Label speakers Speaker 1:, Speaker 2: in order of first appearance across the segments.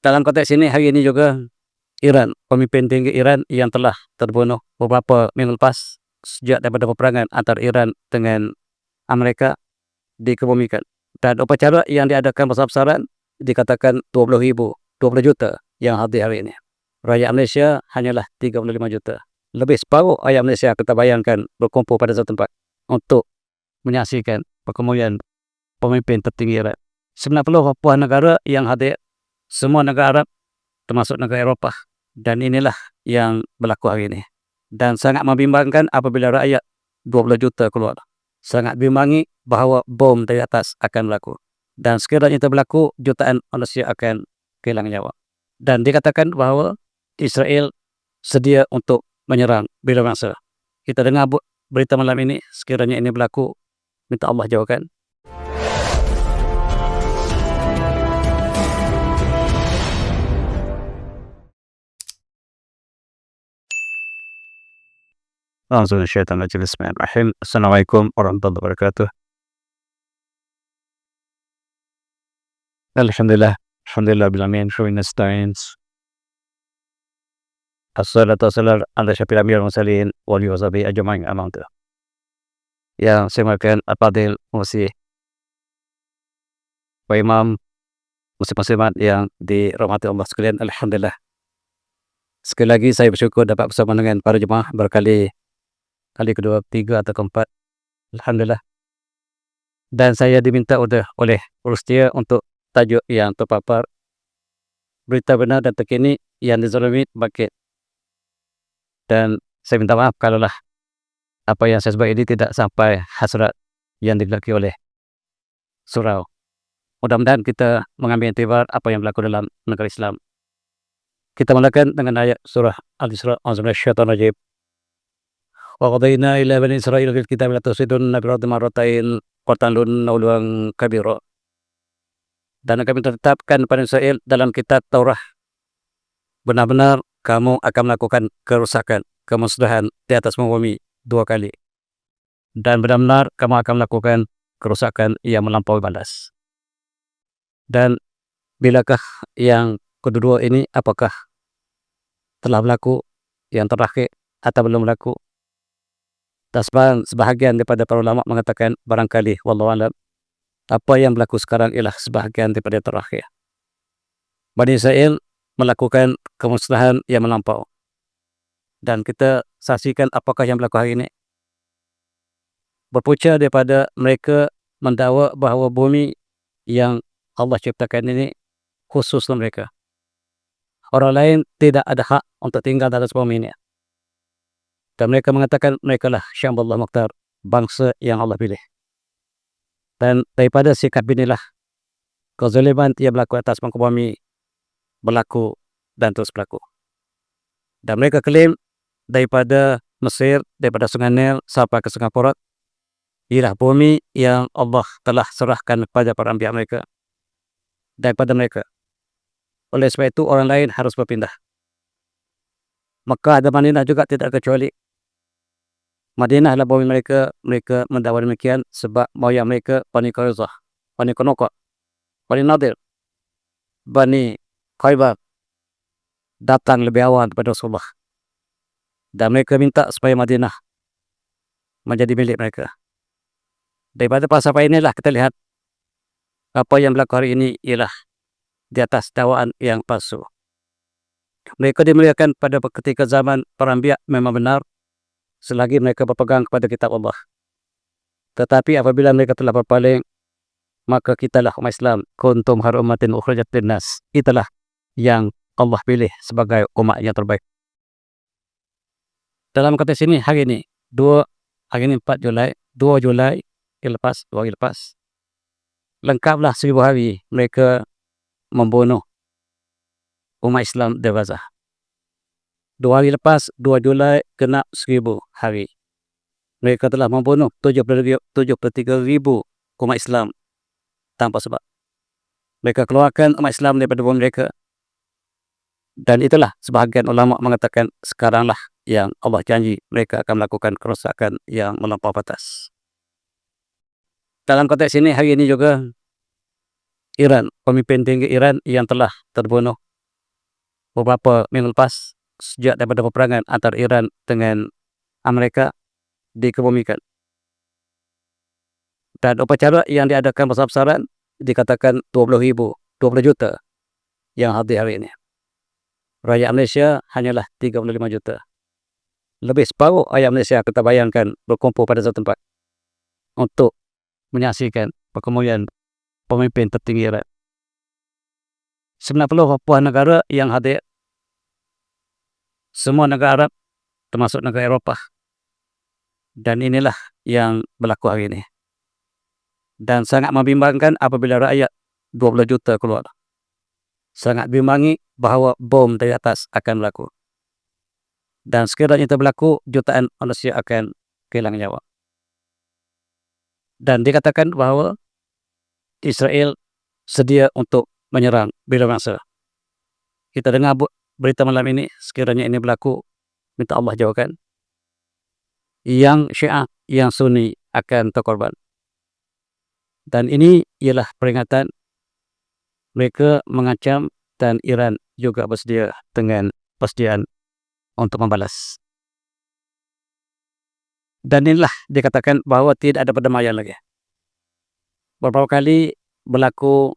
Speaker 1: Dalam konteks ini hari ini juga Iran, pemimpin tinggi Iran yang telah terbunuh beberapa minggu lepas sejak daripada peperangan antara Iran dengan Amerika dikebumikan. Dan upacara yang diadakan besar-besaran dikatakan 20 juta yang hadir hari ini. Rakyat Malaysia hanyalah 35 juta. Lebih separuh rakyat Malaysia kita bayangkan berkumpul pada satu tempat untuk menyaksikan perkemudian pemimpin tertinggi Iran. 90 negara yang hadir, semua negara Arab termasuk negara Eropah. Dan inilah yang berlaku hari ini. Dan sangat membimbangkan apabila rakyat 20 juta keluar. Sangat bimbangi bahawa bom dari atas akan berlaku. Dan sekiranya itu berlaku, jutaan manusia akan kehilangan nyawa. Dan dikatakan bahawa Israel sedia untuk menyerang bila masa. Kita dengar berita malam ini, sekiranya ini berlaku, minta Allah jauhkan. Assalamualaikum warahmatullahi wabarakatuh. Alhamdulillah bil alamin wa nasta'in. Assalatu wassalamu ala syafil anbiya'i wal mursalin wa alihi wa sahbihi ajma'in amma ba'du. Yang saya makan Al-Fadil Musi Pak Imam muslim-muslimat yang dirahmati Allah sekalian, alhamdulillah. Sekali lagi saya bersyukur dapat bersama dengan para jemaah kali kedua, ketiga atau keempat. Alhamdulillah. Dan saya diminta oleh Rustia untuk tajuk yang terpapar, berita benar dan terkini yang dizalimi bangkit. Dan saya minta maaf kalaulah apa yang saya sebut ini tidak sampai hasrat yang digelaki oleh surau. Mudah-mudahan kita mengambil iktibar apa yang berlaku dalam negara Islam. Kita mulakan dengan ayat surah Al-Isra. A'udzubillahi wa qadayna ila bani Israil fil kitab la tusidunna bil ardi marratain wa talunna uluwan kabira. Dan kami tetapkan pada Israel dalam kitab Taurat, benar-benar kamu akan melakukan kerusakan, kemusnahan di atas bumi 2 kali. Dan benar-benar kamu akan melakukan kerusakan yang melampaui batas. Dan bilakah yang kedua ini, apakah telah berlaku yang terakhir atau belum berlaku? Sebahagian daripada para ulama mengatakan barangkali wallahu a'lam, apa yang berlaku sekarang ialah sebahagian daripada terakhir. Bani Israel melakukan kemusnahan yang melampau. Dan kita saksikan apakah yang berlaku hari ini. Berpunca daripada mereka mendakwa bahawa bumi yang Allah ciptakan ini khusus untuk mereka. Orang lain tidak ada hak untuk tinggal di atas bumi ini. Dan mereka mengatakan mereka lah Syamballah Mukhtar, bangsa yang Allah pilih. Dan daripada sikap inilah kezaliman yang berlaku atas muka bumi berlaku dan terus berlaku. Dan mereka klaim daripada Mesir, daripada Sungai Nil sampai ke Sungai Furat, ialah bumi yang Allah telah serahkan kepada para anbiya mereka daripada mereka. Oleh sebab itu orang lain harus berpindah. Mekah dan Madinah juga tidak kecuali. Madinah adalah bumi mereka mendakwa demikian sebab moyang mereka Bani Quraizah, Bani Qainuqa, Bani Nadir, Bani Khaybar datang lebih awal kepada Rasulullah. Dan mereka minta supaya Madinah menjadi milik mereka. Daripada falsafah inilah kita lihat apa yang berlaku hari ini ialah di atas dakwaan yang palsu. Mereka dimuliakan pada ketika zaman para anbiya memang benar, selagi mereka berpegang kepada kitab Allah. Tetapi apabila mereka telah berpaling, maka kitalah umat Islam, kuntum khairu ummatin ukhrijat linnas. Itulah yang Allah pilih sebagai umat yang terbaik. Dalam konteks ini hari ini 4 Julai, 2 Julai yang lepas, 2 hari lepas, lengkaplah 1000 hari mereka membunuh umat Islam di Gaza. 2 hari lepas, 2 Julai, genap 1000 hari. Mereka telah membunuh 73,000 umat Islam tanpa sebab. Mereka keluarkan umat Islam daripada bumi mereka. Dan itulah sebahagian ulama mengatakan sekaranglah yang Allah janji mereka akan melakukan kerosakan yang melampaui batas. Dalam konteks ini hari ini juga Iran, pemimpin tinggi Iran yang telah terbunuh beberapa minggu lepas sejak daripada peperangan antara Iran dengan Amerika dikebumikan. Dan upacara yang diadakan besar-besaran dikatakan 20 juta yang hadir hari ini. Rakyat Malaysia hanyalah 35 juta. Lebih separuh rakyat Malaysia kita bayangkan berkumpul pada satu tempat untuk menyaksikan perkemudian pemimpin tertinggi Iran. 90 buah negara yang hadir, semua negara Arab termasuk negara Eropah. Dan inilah yang berlaku hari ini. Dan sangat membimbangkan apabila rakyat 20 juta keluar. Sangat bimbangi bahawa bom dari atas akan berlaku. Dan sekiranya itu berlaku, jutaan manusia akan kehilangan nyawa. Dan dikatakan bahawa Israel sedia untuk menyerang bila masa. Kita dengar berita malam ini, sekiranya ini berlaku, minta Allah jauhkan. Yang Syiah, yang Sunni akan terkorban. Dan ini ialah peringatan mereka mengancam dan Iran juga bersedia dengan persediaan untuk membalas. Dan inilah dikatakan bahawa tidak ada perdamaian lagi. Beberapa kali berlaku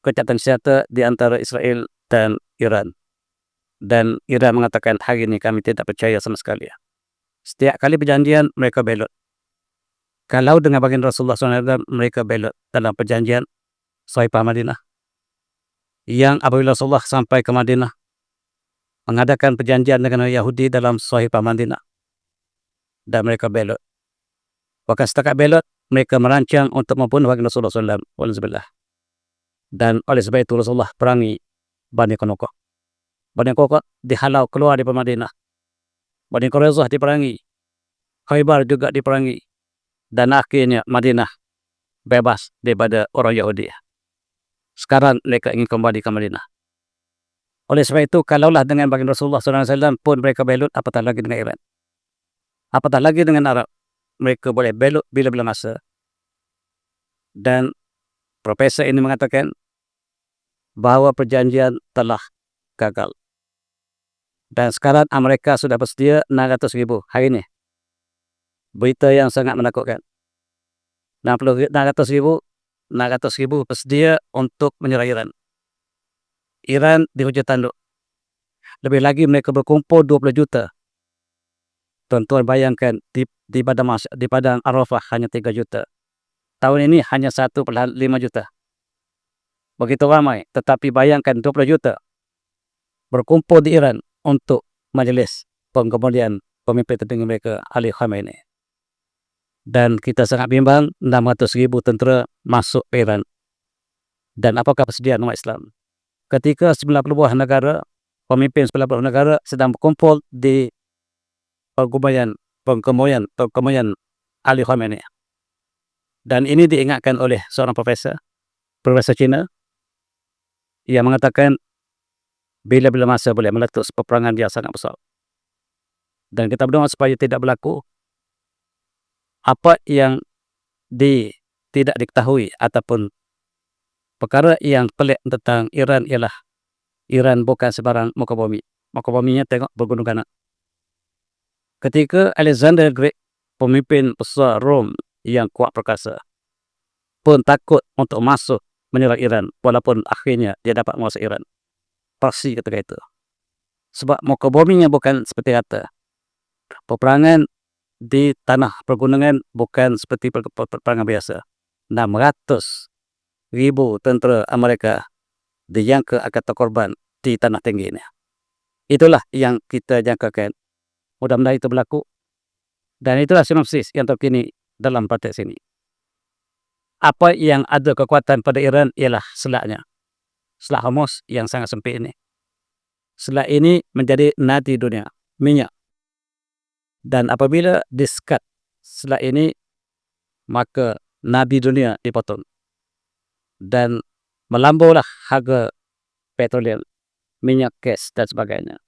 Speaker 1: kecacatan senjata di antara Israel dan Iran. Dan Iran mengatakan hari ini kami tidak percaya sama sekali. Setiap kali perjanjian mereka belot. Kalau dengan baginda Rasulullah SAW mereka belot dalam perjanjian Sahifah Madinah. Yang apabila Rasulullah sampai ke Madinah mengadakan perjanjian dengan Yahudi dalam Sahifah Madinah. Dan mereka belot. Bahkan setakat belot, mereka merancang untuk membunuh baginda Rasulullah SAW. Walhamdulillah. Dan oleh sebab itu Rasulullah perangi Bani Qainuqa. Bani Qainuqa dihalau keluar dari Madinah. Bani Quraidah diperangi. Khaybar juga diperangi. Dan akhirnya Madinah bebas daripada orang Yahudi. Sekarang mereka ingin kembali ke Madinah. Oleh sebab itu, kalaulah dengan baginda Rasulullah SAW pun mereka belot, apatah lagi dengan Iran. Apatah lagi dengan Arab. Mereka boleh belot bila-bila masa. Dan profesor ini mengatakan bahawa perjanjian telah gagal. Dan sekarang Amerika sudah bersedia 600,000 hari ini. Berita yang sangat menakutkan. 600,000 bersedia untuk menyerang Iran. Iran di hujung tanduk. Lebih lagi mereka berkumpul 20 juta. Tuan-tuan bayangkan di padang Arafah hanya 3 juta. Tahun ini hanya 1,5 juta. Begitu ramai, tetapi bayangkan 20 juta berkumpul di Iran untuk majlis pengemudian pemimpin tertinggi mereka, Ali Khamenei. Dan kita sangat bimbang, 600,000 tentera masuk ke Iran. Dan apakah persediaan umat Islam? Ketika 90 buah negara, pemimpin 90 buah negara sedang berkumpul di pengemudian Ali Khamenei. Dan ini diingatkan oleh seorang profesor Cina, yang mengatakan bila-bila masa boleh meletus peperangan yang sangat besar. Dan kita berdoa supaya tidak berlaku apa yang tidak diketahui ataupun perkara yang pelik tentang Iran ialah Iran bukan sebarang muka bumi. Muka buminya tengok bergunung ganak. Ketika Alexander Great, pemimpin besar Rom yang kuat perkasa, pun takut untuk masuk menyerang Iran, walaupun akhirnya dia dapat menguasai Iran. Pasti ketika itu. Sebab muka buminya bukan seperti kata. Peperangan di tanah pergunungan bukan seperti peperangan biasa. 600,000 tentera Amerika dijangka akan terkorban di tanah tinggi ini. Itulah yang kita jangkakan. Mudah-mudahan itu berlaku. Dan itulah sinopsis yang terkini dalam praktek sini. Apa yang ada kekuatan pada Iran ialah selatnya. Selat Hormuz yang sangat sempit ini. Selat ini menjadi nadi dunia, minyak. Dan apabila disekat selat ini, maka nadi dunia dipotong. Dan melambunglah harga petroleum, minyak, gas dan sebagainya.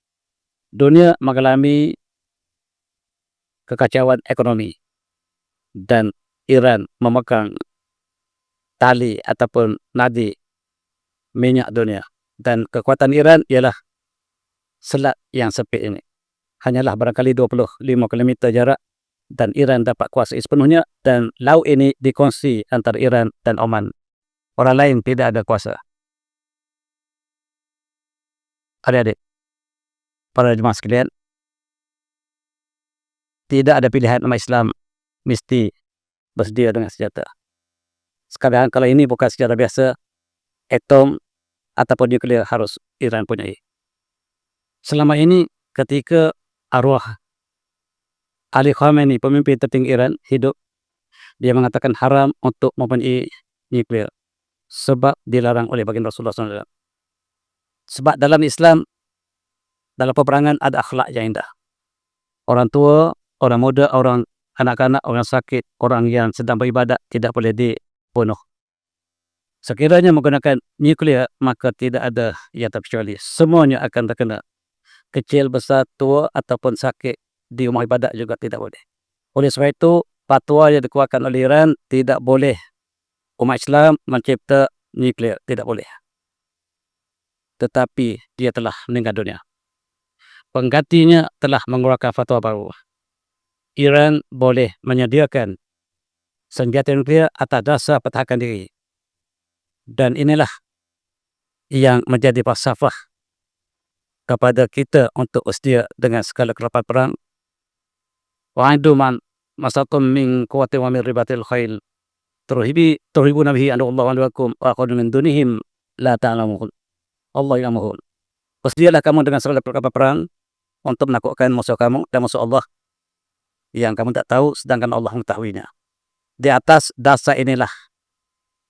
Speaker 1: Dunia mengalami kekacauan ekonomi. Dan Iran memegang tali ataupun nadi minyak dunia. Dan kekuatan Iran ialah selat yang sempit ini. Hanyalah barangkali 25 kilometer jarak dan Iran dapat kuasai sepenuhnya, dan laut ini dikongsi antara Iran dan Oman. Orang lain tidak ada kuasa. Adik-adik, para jemaah sekalian, tidak ada pilihan umat Islam mesti bersedia dengan senjata. Sekarang kalau ini bukan senjata biasa, atom ataupun nuklear harus Iran punyai. Selama ini ketika arwah Ali Khamenei, pemimpin tertinggi Iran, hidup, dia mengatakan haram untuk mempunyai nuklear sebab dilarang oleh baginda Rasulullah SAW. Sebab dalam Islam, dalam peperangan ada akhlak yang indah. Orang tua, orang muda, orang anak-anak, orang sakit, orang yang sedang beribadat tidak boleh dibunuh. Sekiranya menggunakan nuklear, maka tidak ada yang terkecuali. Semuanya akan terkena. Kecil, besar, tua ataupun sakit di rumah ibadat juga tidak boleh. Oleh sebab itu, fatwa yang dikeluarkan oleh Iran, tidak boleh umat Islam mencipta nuklear. Tidak boleh. Tetapi dia telah meninggal dunia. Penggantinya telah mengeluarkan fatwa baru. Iran boleh menyediakan senjata nuklear atas dasar pertahanan diri. Dan inilah yang menjadi falsafah kepada kita untuk sedia dengan segala kelapan perang. Wa'aidu man masatum min quwwatin wa min ribatil khail turhibuna bihi anullah wa lakum wa akhadu min dunihim la ta'lamuhun. Allah ya'lamuhun. Bersedialah kamu dengan segala kelapan perang untuk menaklukkan musuh kamu dan musuh Allah yang kamu tak tahu, sedangkan Allah mengetahuinya. Di atas dasar inilah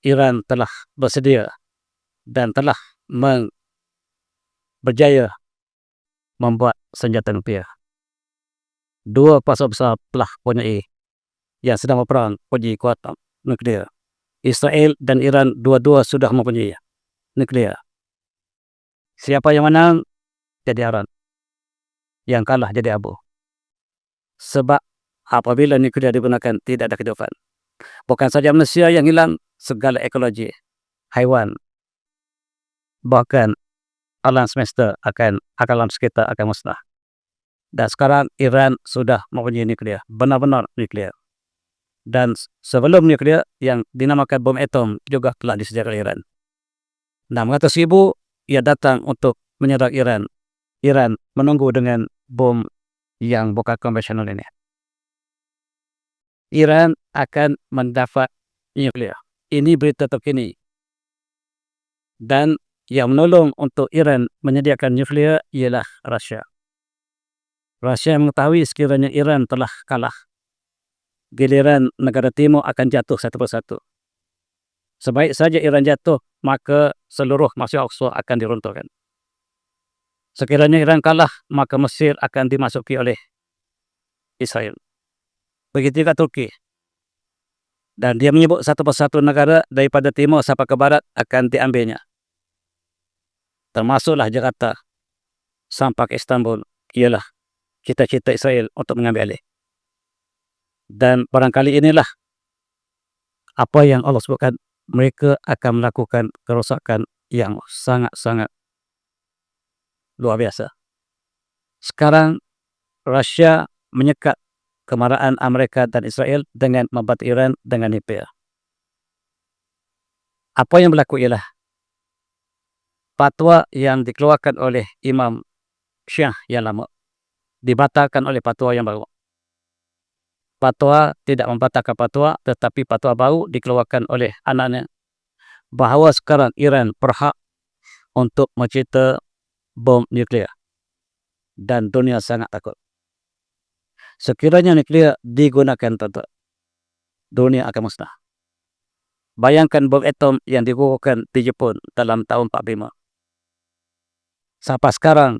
Speaker 1: Iran telah bersedia dan telah berjaya membuat senjata nuklear. Dua pasal besar telah punyai yang sedang berperang punyai kuatan nuklear. Israel dan Iran dua-dua sudah mempunyai nuklear. Siapa yang menang jadi Iran, yang kalah jadi abu. Sebab apabila nuklear digunakan tidak ada kehidupan. Bukan saja manusia yang hilang, segala ekologi, haiwan, bahkan alam semesta alam sekitar akan musnah. Dan sekarang Iran sudah mempunyai nuklear, benar-benar nuklear. Dan sebelum nuklear yang dinamakan bom atom juga telah disediakan Iran. 600,000 ia datang untuk menyerang Iran. Iran menunggu dengan bom yang bukan konvensional ini. Iran akan mendapat nuklear. Ini berita terkini. Dan yang menolong untuk Iran menyediakan nuklear ialah Rusia. Rusia mengetahui sekiranya Iran telah kalah, giliran negara timur akan jatuh satu persatu. Sebaik saja Iran jatuh, maka seluruh Masjid Al-Aqsa akan diruntuhkan. Sekiranya Iran kalah, maka Mesir akan dimasuki oleh Israel. Begitu juga Turki. Dan dia menyebut satu persatu negara daripada timur sampai ke barat akan diambilnya. Termasuklah Jakarta sampai ke Istanbul, ialah cita-cita Israel untuk mengambil alih. Dan barangkali inilah apa yang Allah sebutkan, mereka akan melakukan kerosakan yang sangat-sangat luar biasa. Sekarang Rusia menyekat kemarahan Amerika dan Israel dengan membantu Iran dengan nuklear. Apa yang berlaku ialah fatwa yang dikeluarkan oleh Imam Syiah yang lama dibatalkan oleh fatwa yang baru. Fatwa tidak membatalkan fatwa, tetapi fatwa baru dikeluarkan oleh anaknya bahawa sekarang Iran berhak untuk mencipta bom nuklear. Dan dunia sangat takut. Sekiranya nuklear digunakan, dunia akan musnah. Bayangkan bom atom yang digunakan di Jepun dalam tahun 45. Sampai sekarang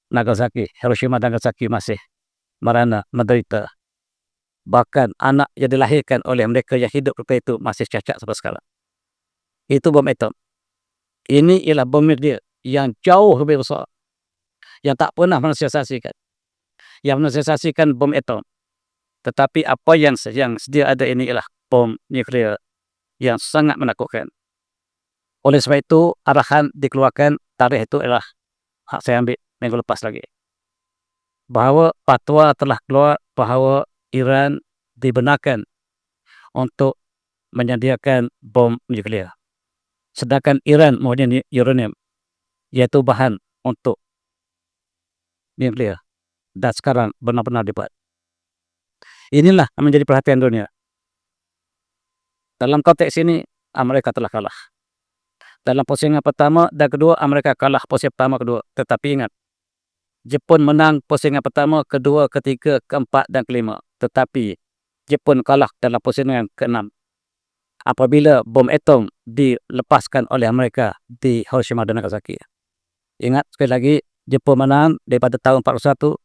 Speaker 1: Nagasaki, Hiroshima dan Nagasaki masih merana, menderita. Bahkan anak yang dilahirkan oleh mereka yang hidup ketika itu masih cacat sampai sekarang. Itu bom atom. Ini ialah bom nuklear yang jauh lebih besar, yang tak pernah manusia saksikan. Yang manusia saksikan bom atom. Tetapi apa yang sedia ada ini ialah bom nuklear yang sangat menakutkan. Oleh sebab itu, arahan dikeluarkan, tarikh itu ialah hak saya ambil minggu lepas lagi, bahwa fatwa telah keluar bahwa Iran dibenarkan untuk menyediakan bom nuklir. Sedangkan Iran mempunyai uranium, yaitu bahan untuk nuklir, dan sekarang benar-benar dibuat. Inilah yang menjadi perhatian dunia. Dalam konteks ini, Amerika telah kalah. Dalam pusingan pertama dan kedua, Amerika kalah posisi pertama, kedua. Tetapi ingat, Jepun menang pusingan pertama, kedua, ketiga, keempat, dan kelima. Tetapi Jepun kalah dalam pusingan keenam apabila bom atom dilepaskan oleh Amerika di Hiroshima dan Nagasaki. Ingat sekali lagi, Jepun menang daripada tahun 41,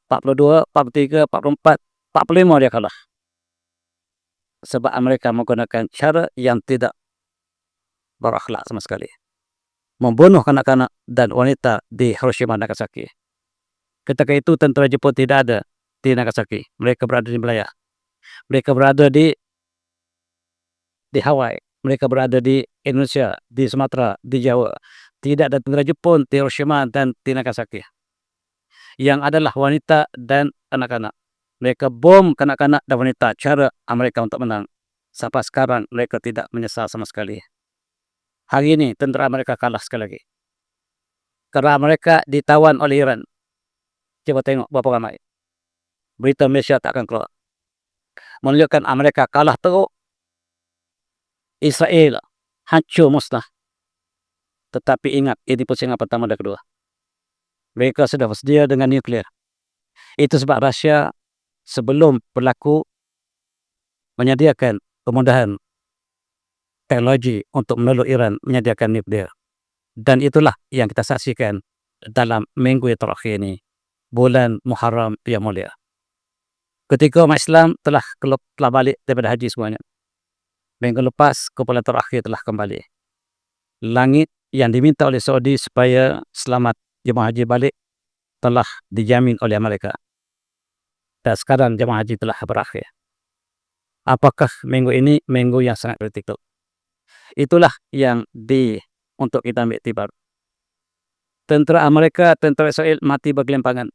Speaker 1: 42, 43, 44, 45 dia kalah. Sebab Amerika menggunakan cara yang tidak berakhlak sama sekali. Membunuh kanak-kanak dan wanita di Hiroshima dan Nagasaki. Ketika itu tentera Jepun tidak ada di Nagasaki. Mereka berada di Malaya. Mereka berada di Hawaii. Mereka berada di Indonesia, di Sumatera, di Jawa. Tidak ada tentera Jepun di Hiroshima dan di Nagasaki. Yang adalah wanita dan anak-anak. Mereka bom kanak-kanak dan wanita. Cara Amerika untuk menang. Sampai sekarang mereka tidak menyesal sama sekali. Hari ini tentera Amerika kalah sekali lagi. Karena mereka ditawan oleh Iran. Coba tengok berapa ramai. Berita Malaysia tak akan keluar. Menunjukkan Amerika kalah teruk. Israel hancur musnah. Tetapi ingat, ini pusingan pertama dan kedua. Mereka sudah bersedia dengan nuklir. Itu sebab Rusia sebelum berlaku menyediakan kemudahan teknologi untuk menolong Iran menyediakan nuklir. Dan itulah yang kita saksikan dalam minggu yang terakhir ini. Bulan Muharram yang mulia. Ketika umat Islam telah balik daripada haji semuanya. Minggu lepas, kumpulan terakhir telah kembali. Langit yang diminta oleh Saudi supaya selamat jemaah haji balik telah dijamin oleh Amerika. Dan sekarang jemaah haji telah berakhir. Apakah minggu ini minggu yang sangat kritikal? Itulah yang untuk kita ambil iktibar. Tentera Amerika, tentera Israel mati bergelimpangan.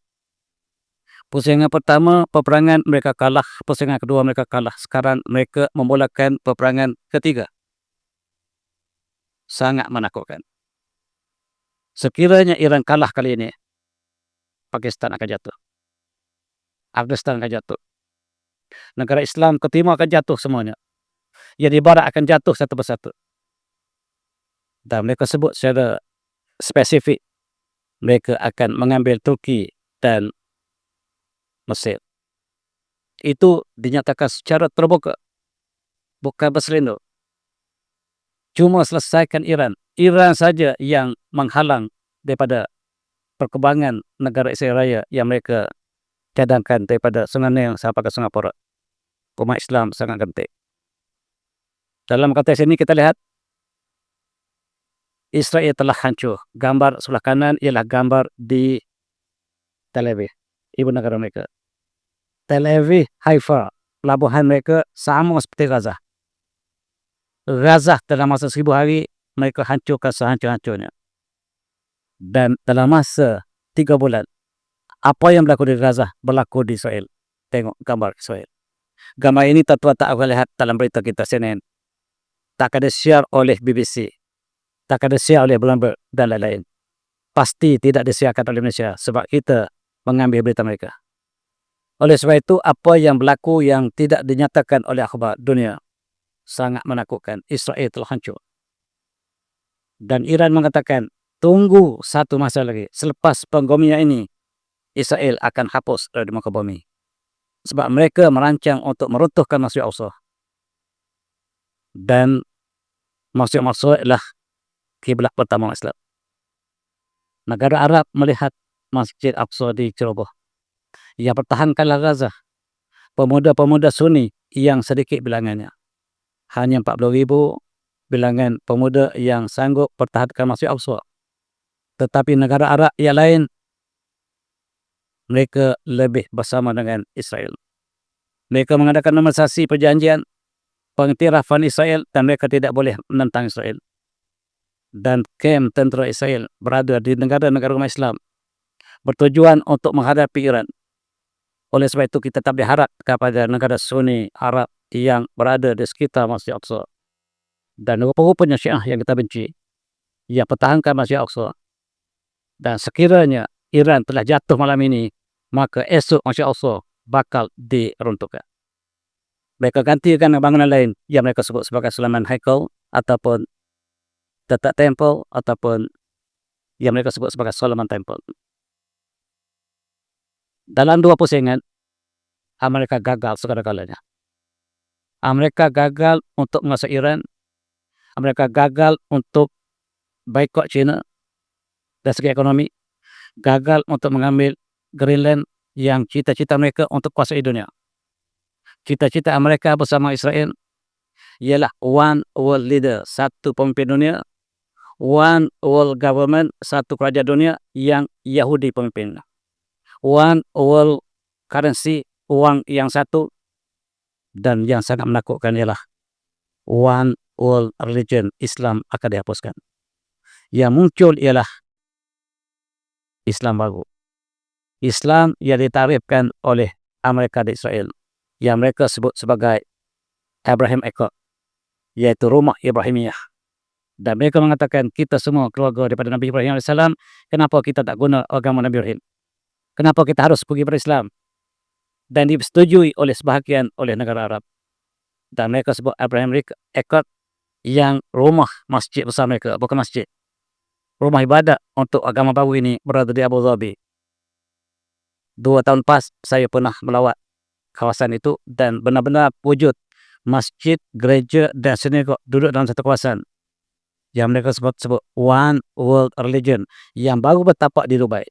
Speaker 1: Pusingan pertama, peperangan mereka kalah. Pusingan kedua, mereka kalah. Sekarang mereka memulakan peperangan ketiga. Sangat menakutkan. Sekiranya Iran kalah kali ini, Pakistan akan jatuh. Afghanistan akan jatuh. Negara Islam ke timur akan jatuh semuanya. Yang di barat akan jatuh satu persatu. Dan mereka sebut secara spesifik, mereka akan mengambil Turki dan Mesir. Itu dinyatakan secara terbuka. Bukan berselindung. Cuma selesaikan Iran. Iran saja yang menghalang daripada perkembangan negara Israel Raya yang mereka cadangkan daripada Sungai Nil sampai ke Sungai Porat. Umat Islam sangat genting. Dalam konteks ini kita lihat Israel telah hancur. Gambar sebelah kanan ialah gambar di Tel Aviv, ibu negara mereka. Tel Aviv, Haifa, pelabuhan mereka sama seperti Gaza. Gaza dalam masa 1000 hari mereka hancurkan sehancur-hancurnya. Dan dalam masa 3 bulan, apa yang berlaku di Gaza berlaku di Israel. Tengok gambar Israel. Gambar ini tuan-tuan tak akan lihat dalam berita kita CNN. Tak ada share oleh BBC. Tak ada share oleh Bloomberg dan lain-lain. Pasti tidak disiarkan oleh Malaysia sebab kita mengambil berita mereka. Oleh sebab itu, apa yang berlaku yang tidak dinyatakan oleh akhbar dunia sangat menakutkan. Israel telah hancur. Dan Iran mengatakan, tunggu satu masa lagi. Selepas penggomian ini, Israel akan hapus dari muka bumi. Sebab mereka merancang untuk meruntuhkan Masjid Al-Aqsa. Dan Masjid Al-Aqsa adalah kiblat pertama Islam. Negara Arab melihat Masjid Al-Aqsa diceroboh. Yang pertahankanlah Gaza. Pemuda-pemuda Sunni yang sedikit bilangannya. Hanya 40,000 bilangan pemuda yang sanggup pertahankan Masjid Al-Aqsa. Tetapi negara Arab yang lain, mereka lebih bersama dengan Israel. Mereka mengadakan normalisasi perjanjian pengiktirafan Israel dan mereka tidak boleh menentang Israel. Dan kem tentera Israel berada di negara-negara umat Islam bertujuan untuk menghadapi Iran. Oleh sebab itu kita tak berharap kepada negara Sunni Arab yang berada di sekitar Masjid Aqsa. Dan rupa-rupanya Syiah yang kita benci, yang pertahankan Masjid Aqsa. Dan sekiranya Iran telah jatuh malam ini, maka esok Masjid Aqsa bakal diruntuhkan. Mereka gantikan bangunan lain yang mereka sebut sebagai Sulaiman Haikal, ataupun Teta Temple, ataupun yang mereka sebut sebagai Solomon Temple. Dalam dua pusingan, Amerika gagal segala-galanya. Amerika gagal untuk menguasai Iran. Amerika gagal untuk boikot China dari segi ekonomi. Gagal untuk mengambil Greenland yang cita-cita mereka untuk kuasai dunia. Cita-cita Amerika bersama Israel ialah one world leader, satu pemimpin dunia, one world government, satu kerajaan dunia yang Yahudi pemimpin, one world currency, uang yang satu, dan yang sangat menakutkan ialah one world religion, Islam akan dihapuskan. Yang muncul ialah Islam baru, Islam yang ditarifkan oleh Amerika dan Israel, yang mereka sebut sebagai Abraham Accord, yaitu rumah Ibrahimiyah. Dan mereka mengatakan kita semua keluarga daripada Nabi Ibrahim AS, kenapa kita tak guna agama Nabi Ibrahim? Kenapa kita harus pergi berislam? Dan disetujui oleh sebahagian oleh negara Arab. Dan mereka sebut Abraham Accord, yang rumah masjid besar mereka, bukan masjid, rumah ibadat untuk agama baru ini berada di Abu Dhabi. 2 tahun pas saya pernah melawat kawasan itu, dan benar-benar wujud masjid, gereja dan sinagog duduk dalam satu kawasan yang mereka sebut one world religion, yang baru bertapak di Dubai,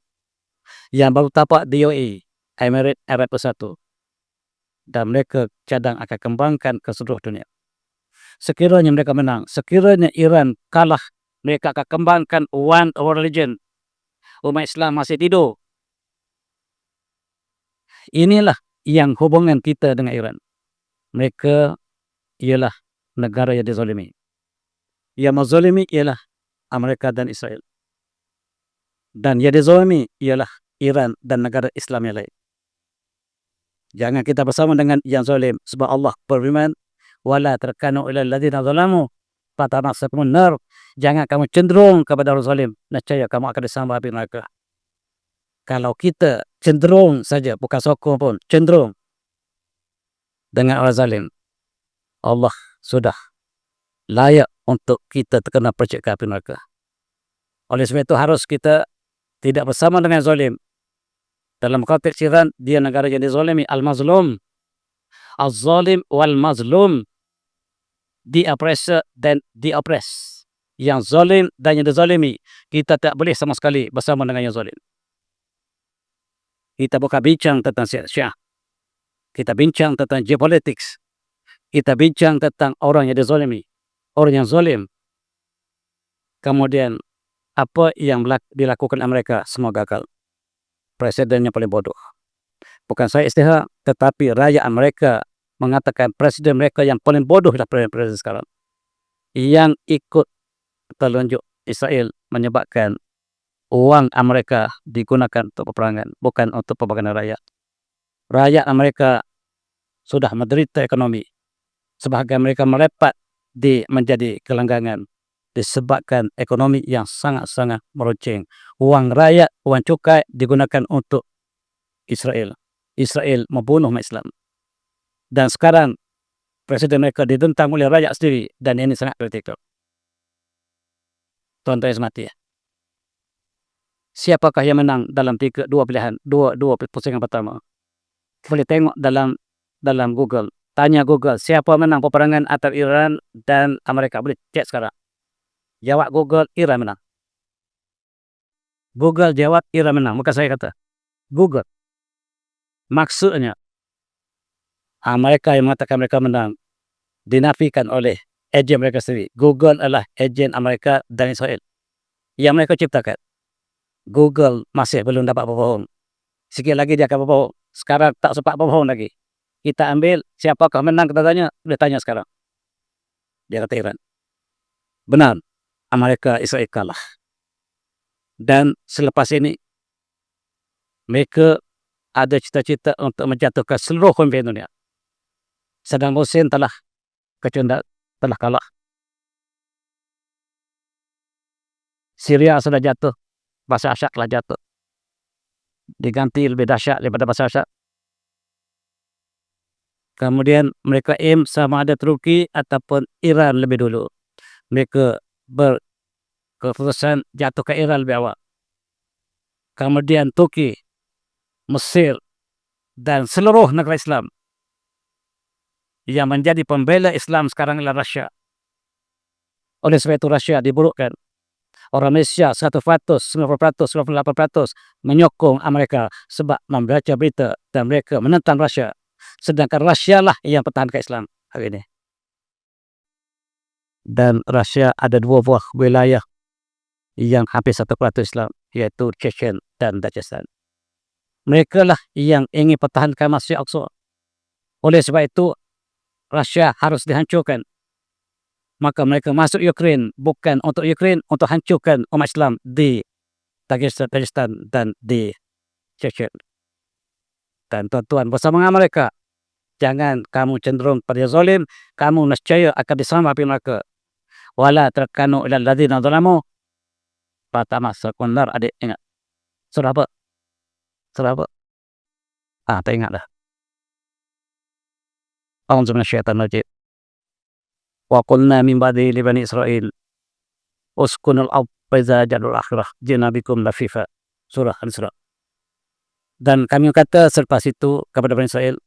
Speaker 1: yang baru tapak di UAE, Emirat Arab Bersatu, dan mereka cadang akan kembangkan ke seluruh dunia. Sekiranya mereka menang, sekiranya Iran kalah, mereka akan kembangkan one world religion. Umat Islam masih tidur. Inilah yang hubungan kita dengan Iran. Mereka ialah negara yang dizalimi. Yang menzalimi ialah Amerika dan Israel. Dan yang dizalimi ialah Iran dan negara Islam yang lain. Jangan kita bersama dengan yang zalim, sebab Allah berfirman, wala tarkanu ilal ladzina zalamu fatamassakumun nar. Jangan kamu cenderung kepada orang zalim, nescaya kamu akan disamba api neraka. Kalau kita cenderung saja, bukan sokong pun, cenderung dengan orang zalim, Allah sudah layak untuk kita terkena percik ke api neraka. Oleh sebab itu harus kita tidak bersama dengan zalim. Dalam konteks Iran, dia negara yang dizalimi, al-mazlum, al-zalim wal-mazlum, the oppressor dan the oppressed. Yang zalim dan yang dizalimi, kita tak boleh sama sekali bersama dengan yang zalim. Kita bukan bincang tentang Syiah, kita bincang tentang geopolitics, kita bincang tentang orang yang dizalimi, orang yang zalim. Kemudian apa yang dilakukan Amerika semua gagal. Presiden yang paling bodoh. Bukan saya istihad, tetapi rakyat Amerika mengatakan presiden mereka yang paling bodoh adalah presiden sekarang, yang ikut telunjuk Israel, menyebabkan uang Amerika digunakan untuk peperangan, bukan untuk pembangunan rakyat. Rakyat Amerika sudah menderita ekonomi. Sebahagian mereka melepat menjadi gelanggangan disebabkan ekonomi yang sangat-sangat meruncing. Uang rakyat, uang cukai digunakan untuk Israel. Israel membunuh umat Islam. Dan sekarang presiden mereka ditentang oleh rakyat sendiri, dan ini sangat kritikal. Tuan-tuan yang semati, siapakah yang menang dalam dua pilihan, dua pusingan pertama? Boleh tengok dalam Google. Tanya Google, siapa menang peperangan antara Iran dan Amerika? Boleh cek sekarang. Jawab Google, Iran menang. Google jawab Iran menang, bukan saya kata. Google. Maksudnya Amerika yang mengatakan mereka menang dinafikan oleh ejen mereka sendiri. Google adalah ejen Amerika dan Israel yang mereka ciptakan. Google masih belum dapat berbohong. Sikit lagi dia akan berbohong. Sekarang tak sempat berbohong lagi. Kita ambil siapakah menang, kita tanya. Boleh tanya sekarang. Dia kata Iran. Benar, Amerika Israel kalah. Dan selepas ini Mereka ada cita-cita untuk menjatuhkan seluruh pemimpin dunia. Saddam Hussein telah kalah. Syria sudah jatuh, Bashar Assad telah jatuh. Diganti lebih dahsyat daripada Bashar Assad. Kemudian mereka aim sama ada Turki ataupun Iran lebih dulu. Mereka berkeputusan jatuh ke Iran lebih awal. Kemudian Turki, Mesir, dan seluruh negara Islam. Yang menjadi pembela Islam sekarang adalah Rusia. Oleh sebab itu Rusia diburukkan. Orang Malaysia 100%, 90%, 98% menyokong Amerika sebab membaca berita dan mereka menentang Rusia. Sedangkan Rusia lah yang pertahankan Islam hari ini. Dan Rusia ada 2 buah wilayah yang hampir 1% Islam, iaitu Chechen dan Dagestan. Mereka lah yang ingin pertahankan Masjid Al-Aqsa. Oleh sebab itu Rusia harus dihancurkan. Maka mereka masuk Ukraine bukan untuk Ukraine, untuk hancurkan umat Islam di Dagestan dan di Chechen. Dan tuan-tuan, bersama dengan mereka, jangan kamu cenderung pada zalim, kamu nescaya akan disama api neraka. Wala tarkanu ilal ladzina zalamu fatamassakum nar. Adik ingat surah apa? Tak ingat dah. A'udzu minasyaitonir rajim. Wa qulna min ba'di li bani Israil uskunul ardh fa iza ja'al akhirah ji'na bikum lafifa. Surah Al-Isra. Dan kami kata selepas itu kepada Bani Israel,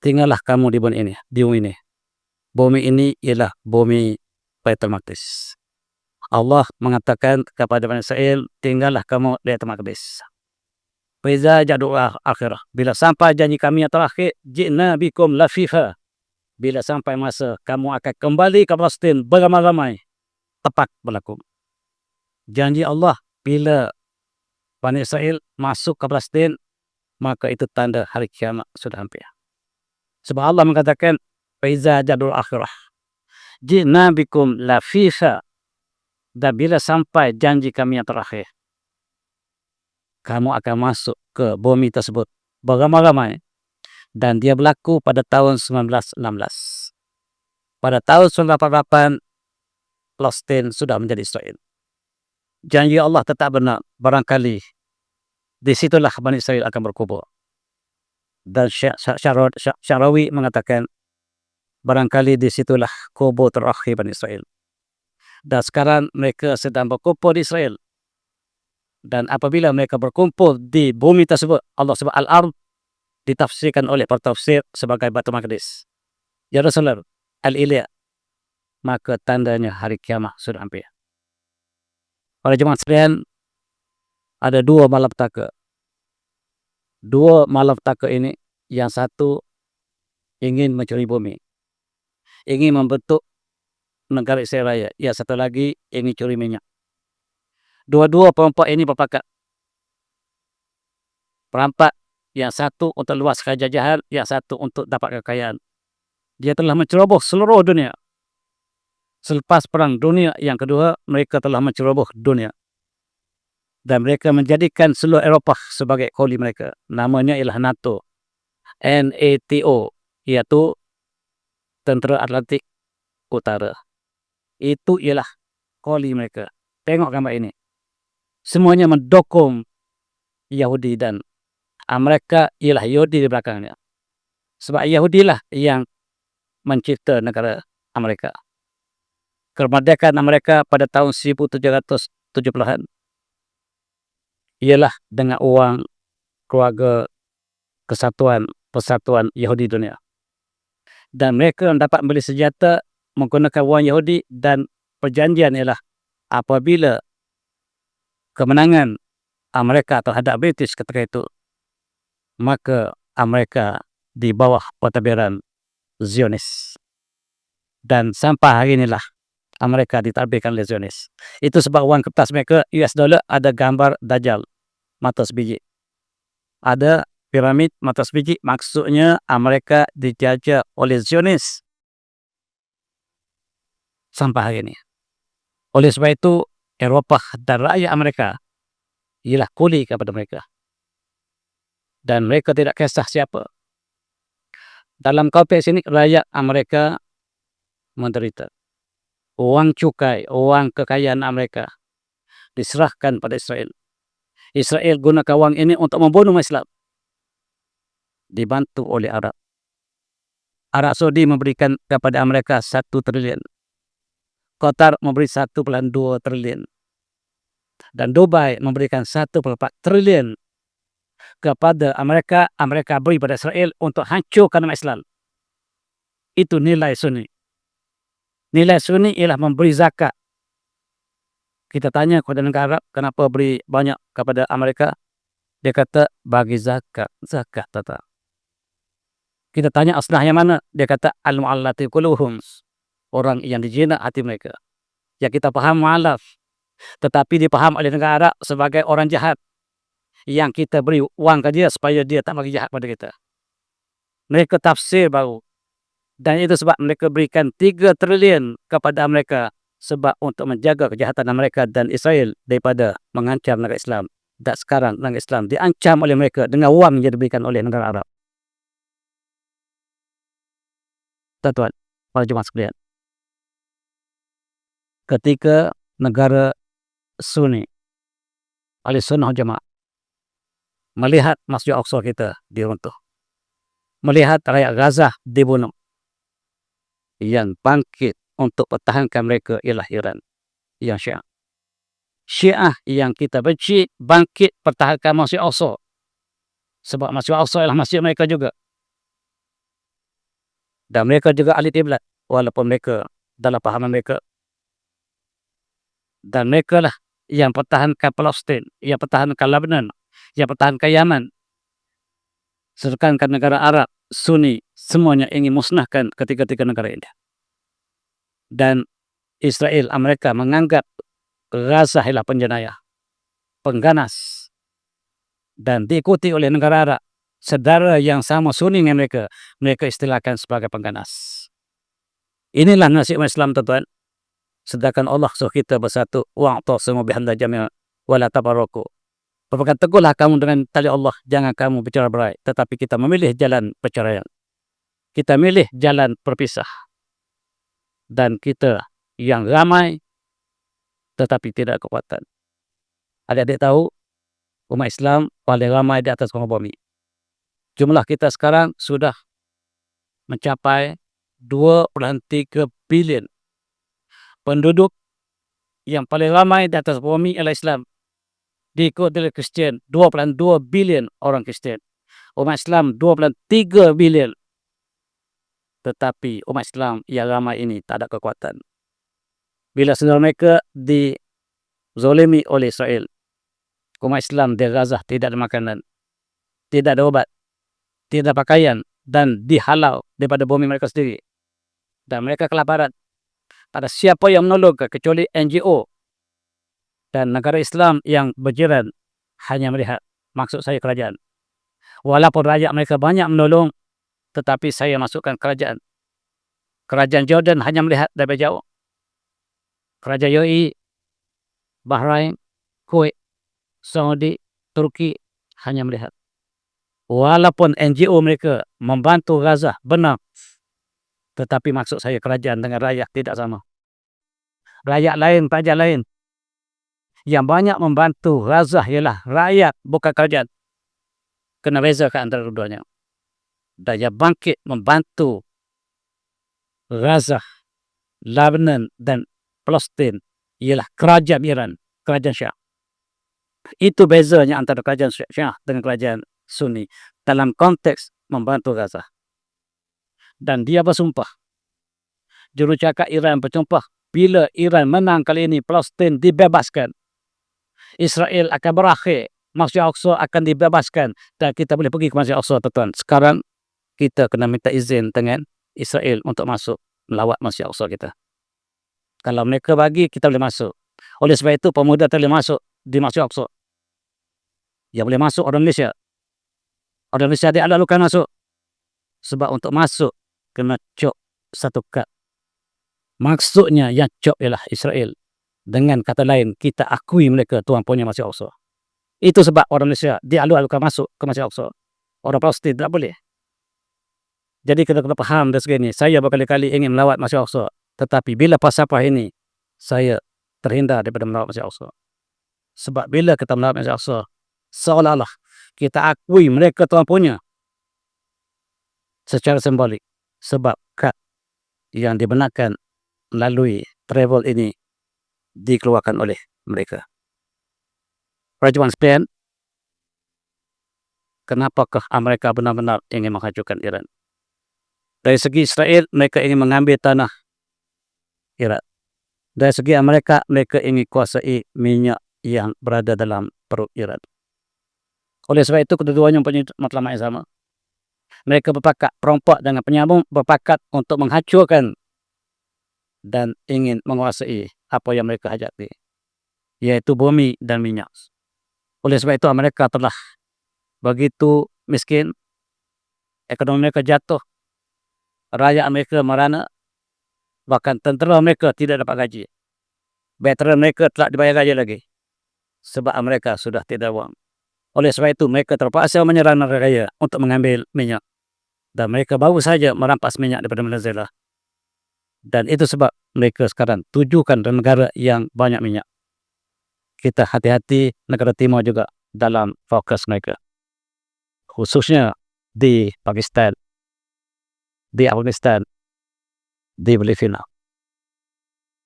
Speaker 1: tinggallah kamu di bumi ini. Bumi ini ialah bumi Baitul Maqdis. Allah mengatakan kepada Bani Israel, tinggallah kamu di Baitul Maqdis. Faiza ja'al akhirah. Bila sampai janji kami yang terakhir, ji'na bikum lafifa. Bila sampai masa kamu akan kembali ke Palestin beramai-ramai, tepat berlaku. Janji Allah bila Bani Israel masuk ke Palestin, maka itu tanda hari kiamat sudah hampir. Sebab Allah mengatakan, faiza ja'al akhirah ji'na bikum lafifa. Dan bila sampai janji kami yang terakhir, kamu akan masuk ke bumi tersebut beramai-ramai. Dan dia berlaku pada tahun 1916. Pada tahun 1948, Palestin sudah menjadi Israel. Janji Allah tetap benar. Barangkali disitulah Bani Israel akan berkubur. Dan Syarawi mengatakan, barangkali disitulah kubur terakhir Bani Israel. Dan sekarang mereka sedang berkumpul di Israel. Dan apabila mereka berkumpul di bumi tersebut, Allah sebut Al-Ard ditafsirkan oleh para tafsir sebagai Baitul Maqdis, Yerusalem, Al-Ilya. Maka tandanya hari kiamat sudah hampir. Para jemaah sekalian, ada 2 malapetaka. 2 malapetaka ini, yang satu ingin mencuri bumi, ingin membentuk negara Israel Raya. Yang satu lagi ingin curi minyak. Dua-dua perompak ini berpakat. Perampak yang satu untuk luaskan jajahan, yang satu untuk dapat kekayaan. Dia telah menceroboh seluruh dunia. Selepas Perang Dunia yang kedua, mereka telah menceroboh dunia. Dan mereka menjadikan seluruh Eropah sebagai koloni mereka. Namanya ialah NATO. NATO, iaitu Tentera Atlantik Utara. Itu ialah koloni mereka. Tengok gambar ini. Semuanya mendukung Yahudi dan Amerika ialah Yahudi di belakangnya. Sebab Yahudi lah yang mencipta negara Amerika. Kemerdekaan Amerika pada tahun 1770-an ialah dengan uang keluarga Persatuan Yahudi Dunia. Dan mereka dapat membeli senjata menggunakan wang Yahudi, dan perjanjian ialah apabila kemenangan Amerika terhadap British ketika itu, maka Amerika di bawah pentadbiran Zionis. Dan sampai hari inilah Amerika ditadbirkan oleh Zionis. Itu sebab wang kertas mereka US dollar ada gambar Dajjal mata sebiji. Ada piramid mata sebiji, maksudnya Amerika dijajah oleh Zionis sampai hari ini. Oleh sebab itu Eropah dan rakyat Amerika ialah kuli kepada mereka. dan mereka tidak kisah siapa. Dalam konteks ini rakyat Amerika menderita. Uang cukai, uang kekayaan Amerika diserahkan pada Israel. Israel gunakan uang ini untuk membunuh Islam, dibantu oleh Arab. Arab Saudi memberikan kepada Amerika 1 triliun. Qatar memberi 1,2 triliun. Dan Dubai memberikan 1,4 triliun kepada Amerika. Amerika beri pada Israel untuk hancurkan Islam. Itu nilai Sunni. Nilai Sunni ialah memberi zakat. Kita tanya kepada negara Arab, kenapa beri banyak kepada Amerika? Dia kata, bagi zakat. Zakat tata. Kita tanya aslah yang mana? Dia kata, al-mu'allati quluhum. Orang yang dijina hati mereka. Ya kita faham mu'allaf. Tetapi dipaham oleh negara Arab sebagai orang jahat. Yang kita beri uang ke dia supaya dia tak bagi jahat pada kita. Mereka tafsir baru. Dan itu sebab mereka berikan 3 triliun kepada Amerika. Sebab untuk menjaga kejahatan Amerika dan Israel daripada mengancam negara Islam. Dan sekarang negara Islam diancam oleh mereka dengan wang yang diberikan oleh negara Arab. Tuan-tuan, para jemaah sekalian. Ketika negara Sunni, ahli sunnah jemaah, melihat Masjid Al-Aqsa kita diruntuh, melihat rakyat Gaza dibunuh, yang bangkit untuk pertahankan mereka ialah Iran, yang Syiah. Syiah yang kita benci bangkit pertahankan Masjid Al-Aqsa. Sebab Masjid Al-Aqsa ialah masjid mereka juga. Dan mereka juga ahli kiblat, walaupun mereka dalam pahaman mereka. Dan mereka lah yang pertahankan Palestin, yang pertahankan Lebanon, yang pertahankan Yaman. Sedangkan negara Arab, Sunni, semuanya ingin musnahkan ketiga-tiga negara ini. Dan Israel, Amerika menganggap Gaza ialah penjenayah, pengganas. Dan diikuti oleh negara Arab, saudara yang sama Sunni dengan mereka, mereka istilahkan sebagai pengganas. Inilah nasib Islam, tuan-tuan. Sedangkan Allah suruh kita bersatu, wa'tasimu bihablillahi jami'an wa la tafarraqu. Berpegang teguhlah kamu dengan tali Allah, jangan kamu bicara berai. Tetapi kita memilih jalan perceraian. Kita milih jalan perpisah. Dan kita yang ramai tetapi tidak kekuatan. Adik-adik tahu, umat Islam paling ramai di atas muka bumi. Jumlah kita sekarang sudah mencapai 2,3 bilion. Penduduk yang paling ramai di atas bumi adalah Islam. Diikuti oleh Kristian, 2,2 bilion orang Kristian. Umat Islam 2,3 bilion. Tetapi umat Islam yang ramai ini tak ada kekuatan. Bila saudara mereka dizolimi oleh Israel, umat Islam di Gaza tidak ada makanan, tidak ada obat, tidak ada pakaian, dan dihalau daripada bumi mereka sendiri. Dan mereka kelaparan. Tak ada siapa yang menolong kecuali NGO. Dan negara Islam yang berjiran hanya melihat, maksud saya kerajaan. Walaupun rakyat mereka banyak menolong, tetapi saya masukkan kerajaan. Kerajaan Jordan hanya melihat dari jauh. Kerajaan UAE, Bahrain, Kuwait, Saudi, Turki hanya melihat. Walaupun NGO mereka membantu Gaza, benar. Tetapi maksud saya kerajaan dengan rakyat tidak sama. Rakyat lain, kerajaan lain. Yang banyak membantu Gaza ialah rakyat, bukan kerajaan. Kena bezakan antara keduanya. Dan yang bangkit membantu Gaza, Lebanon dan Palestin ialah kerajaan Iran, kerajaan Syiah. Itu bezanya antara kerajaan Syiah dengan kerajaan Sunni dalam konteks membantu Gaza. Dan dia bersumpah, jurucakap Iran bersumpah, bila Iran menang kali ini, Palestin dibebaskan, Israel akan berakhir, Masjid Al-Aqsa akan dibebaskan, dan kita boleh pergi ke Masjid Al-Aqsa, tuan-tuan. Sekarang kita kena minta izin dengan Israel untuk masuk melawat Masjid Al-Aqsa kita. Kalau mereka bagi, kita boleh masuk. Oleh sebab itu, pemuda tak boleh masuk di Masjid Al-Aqsa. Yang boleh masuk orang Malaysia. Orang Malaysia dia lalukan masuk. Sebab untuk masuk, kena cop 1 kad. Maksudnya yang cop ialah Israel. Dengan kata lain, kita akui mereka tuan punya Masjid Al-Aqsa. Itu sebab orang Malaysia dia alu-alukan masuk ke Masjid Al-Aqsa. Orang Palestin tak boleh. Jadi kita kena faham dari segi ini. Saya berkali-kali ingin melawat Masjid Al-Aqsa, tetapi bila falsafah ini, saya terhindar daripada melawat Masjid Al-Aqsa. Sebab bila kita melawat Masjid Al-Aqsa, seolah-olah kita akui mereka Tuhan punya secara simbolik. Sebab kad yang dibenarkan melalui travel ini dikeluarkan oleh mereka. Raja Spain, kenapakah Amerika benar-benar ingin menghancurkan Iran? Dari segi Israel, mereka ingin mengambil tanah Irak. Dari segi Amerika, mereka ingin kuasai minyak yang berada dalam perut Iran. Oleh sebab itu, kedua-duanya mempunyai matlamat yang sama. Mereka berpakat, perompak dengan penyambung, berpakat untuk menghancurkan dan ingin menguasai apa yang mereka hajati, yaitu bumi dan minyak. Oleh sebab itu, Amerika telah begitu miskin, ekonomi mereka jatuh, rakyat mereka merana, bahkan tentera mereka tidak dapat gaji. Veteran mereka telah dibayar gaji lagi, sebab mereka sudah tidak ada wang. Oleh sebab itu, mereka terpaksa menyerang negara raya untuk mengambil minyak. Dan mereka baru saja merampas minyak daripada Venezuela. Dan itu sebab mereka sekarang tujukan negara yang banyak minyak. Kita hati-hati negara timur juga dalam fokus mereka. Khususnya di Pakistan, di Afghanistan, di Filipina,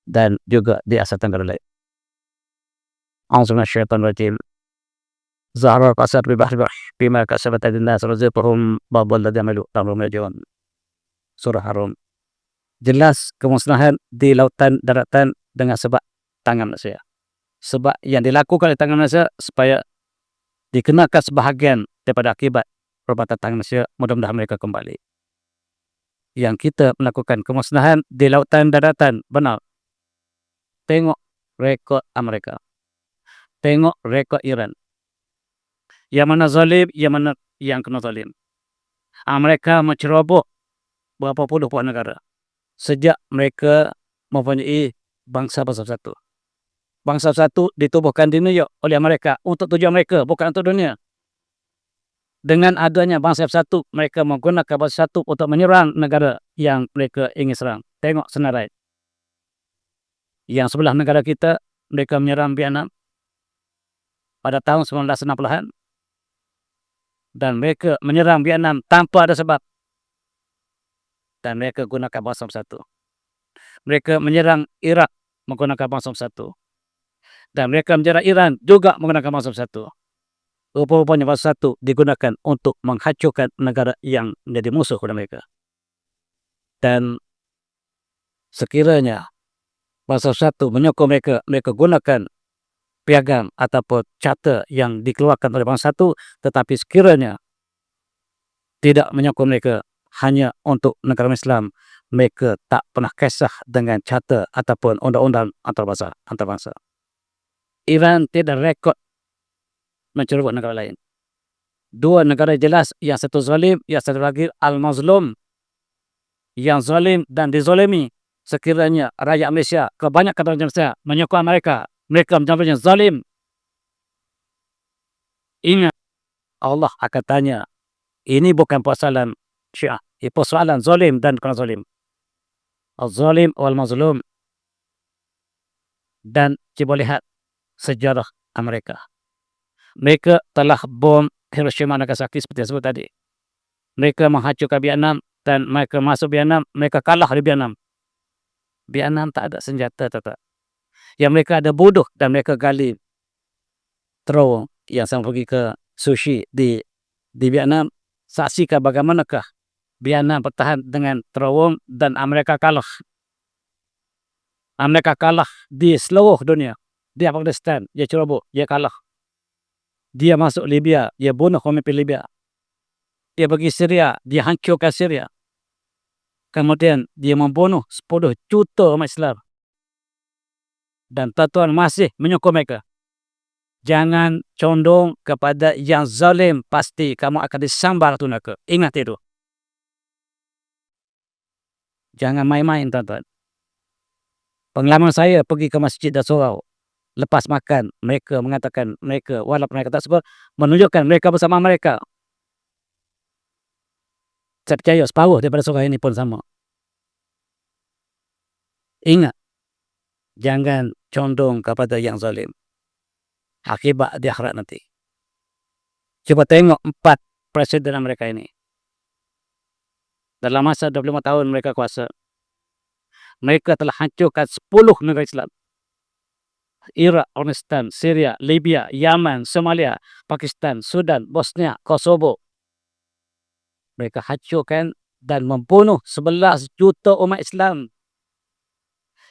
Speaker 1: dan juga di Asia Tenggara lain. A'udzubillahi Zahra qasar bi bahri bima kasabat aydin nas raziqhum babal ladzi amalu tamrum yajon. Surah Ar-Rum. Jelas kemusnahan di lautan daratan dengan sebab tangan manusia. Sebab yang dilakukan oleh tangan manusia supaya dikenakan sebahagian daripada akibat perbuatan tangan manusia, mudah-mudahan mereka kembali. Yang kita melakukan kemusnahan di lautan daratan, benar. Tengok rekod Amerika. Tengok rekod Iran. Yang mana zalim, yang mana yang kena zalim. Mereka menceroboh berapa puluh buah negara sejak mereka mempunyai bangsa bersatu. Bangsa bersatu ditubuhkan di New York oleh Amerika untuk tujuan mereka, bukan untuk dunia. Dengan adanya bangsa bersatu, mereka menggunakan bangsa bersatu untuk menyerang negara yang mereka ingin serang. Tengok senarai. Yang sebelah negara kita, mereka menyerang Vietnam pada tahun 1960-an. Dan mereka menyerang Vietnam tanpa ada sebab. Dan mereka gunakan bangsa bersatu. Mereka menyerang Iraq menggunakan bangsa bersatu. Dan mereka menyerang Iran juga menggunakan bangsa bersatu. Rupa-rupanya bangsa bersatu digunakan untuk menghancurkan negara yang menjadi musuh kepada mereka. Dan sekiranya bangsa bersatu menyokong mereka, mereka gunakan piagam ataupun charter yang dikeluarkan oleh bangsa bersatu, tetapi sekiranya tidak menyokong mereka hanya untuk negara Islam, mereka tak pernah kisah dengan charter ataupun undang-undang antarabangsa. Iran tidak rekod menceroboh negara lain. Dua negara jelas, yang satu zalim, yang satu lagi al-mazlum. Yang zalim dan dizalimi. Sekiranya rakyat Malaysia, kebanyakan rakyat Malaysia menyokong mereka, mereka menjadinya zalim. Ingat, Allah akan tanya, ini bukan persoalan Syiah, ini persoalan zalim dan bukan zalim. Al-zalim wal-mazlum. Dan cuba lihat sejarah Amerika. Mereka telah bom Hiroshima dan Nagasaki seperti yang sebut tadi. Mereka menghancurkan Vietnam dan mereka masuk Vietnam, mereka kalah di Vietnam. Vietnam tak ada senjata, tak. Yang mereka ada bodoh dan mereka gali terowong yang sama pergi ke sushi di Vietnam. Saksikan bagaimanakah Vietnam bertahan dengan terowong dan Amerika kalah. Amerika kalah di seluruh dunia. Di Afghanistan, dia ceroboh, dia kalah. Dia masuk Libya, dia bunuh pemimpin Libya. Dia pergi Syria, dia hancurkan Syria. Kemudian dia membunuh 10 juta umat Islam. Dan tuan-tuan masih menyokong mereka. Jangan condong kepada yang zalim, pasti kamu akan disambar tu neraka. Ingat itu. Jangan main-main, tuan-tuan. Pengalaman saya pergi ke masjid dan surau. Lepas makan, mereka mengatakan mereka, walaupun mereka tak sebut, menunjukkan mereka bersama mereka. Saya percaya separuh daripada surah ini pun sama. Ingat, jangan condong kepada yang zalim. Akibat di akhirat nanti. Coba tengok 4 presiden Amerika ini. Dalam masa 25 tahun mereka kuasa, mereka telah hancurkan 10 negara Islam. Iraq, Afghanistan, Syria, Libya, Yaman, Somalia, Pakistan, Sudan, Bosnia, Kosovo. Mereka hancurkan dan membunuh 11 juta umat Islam.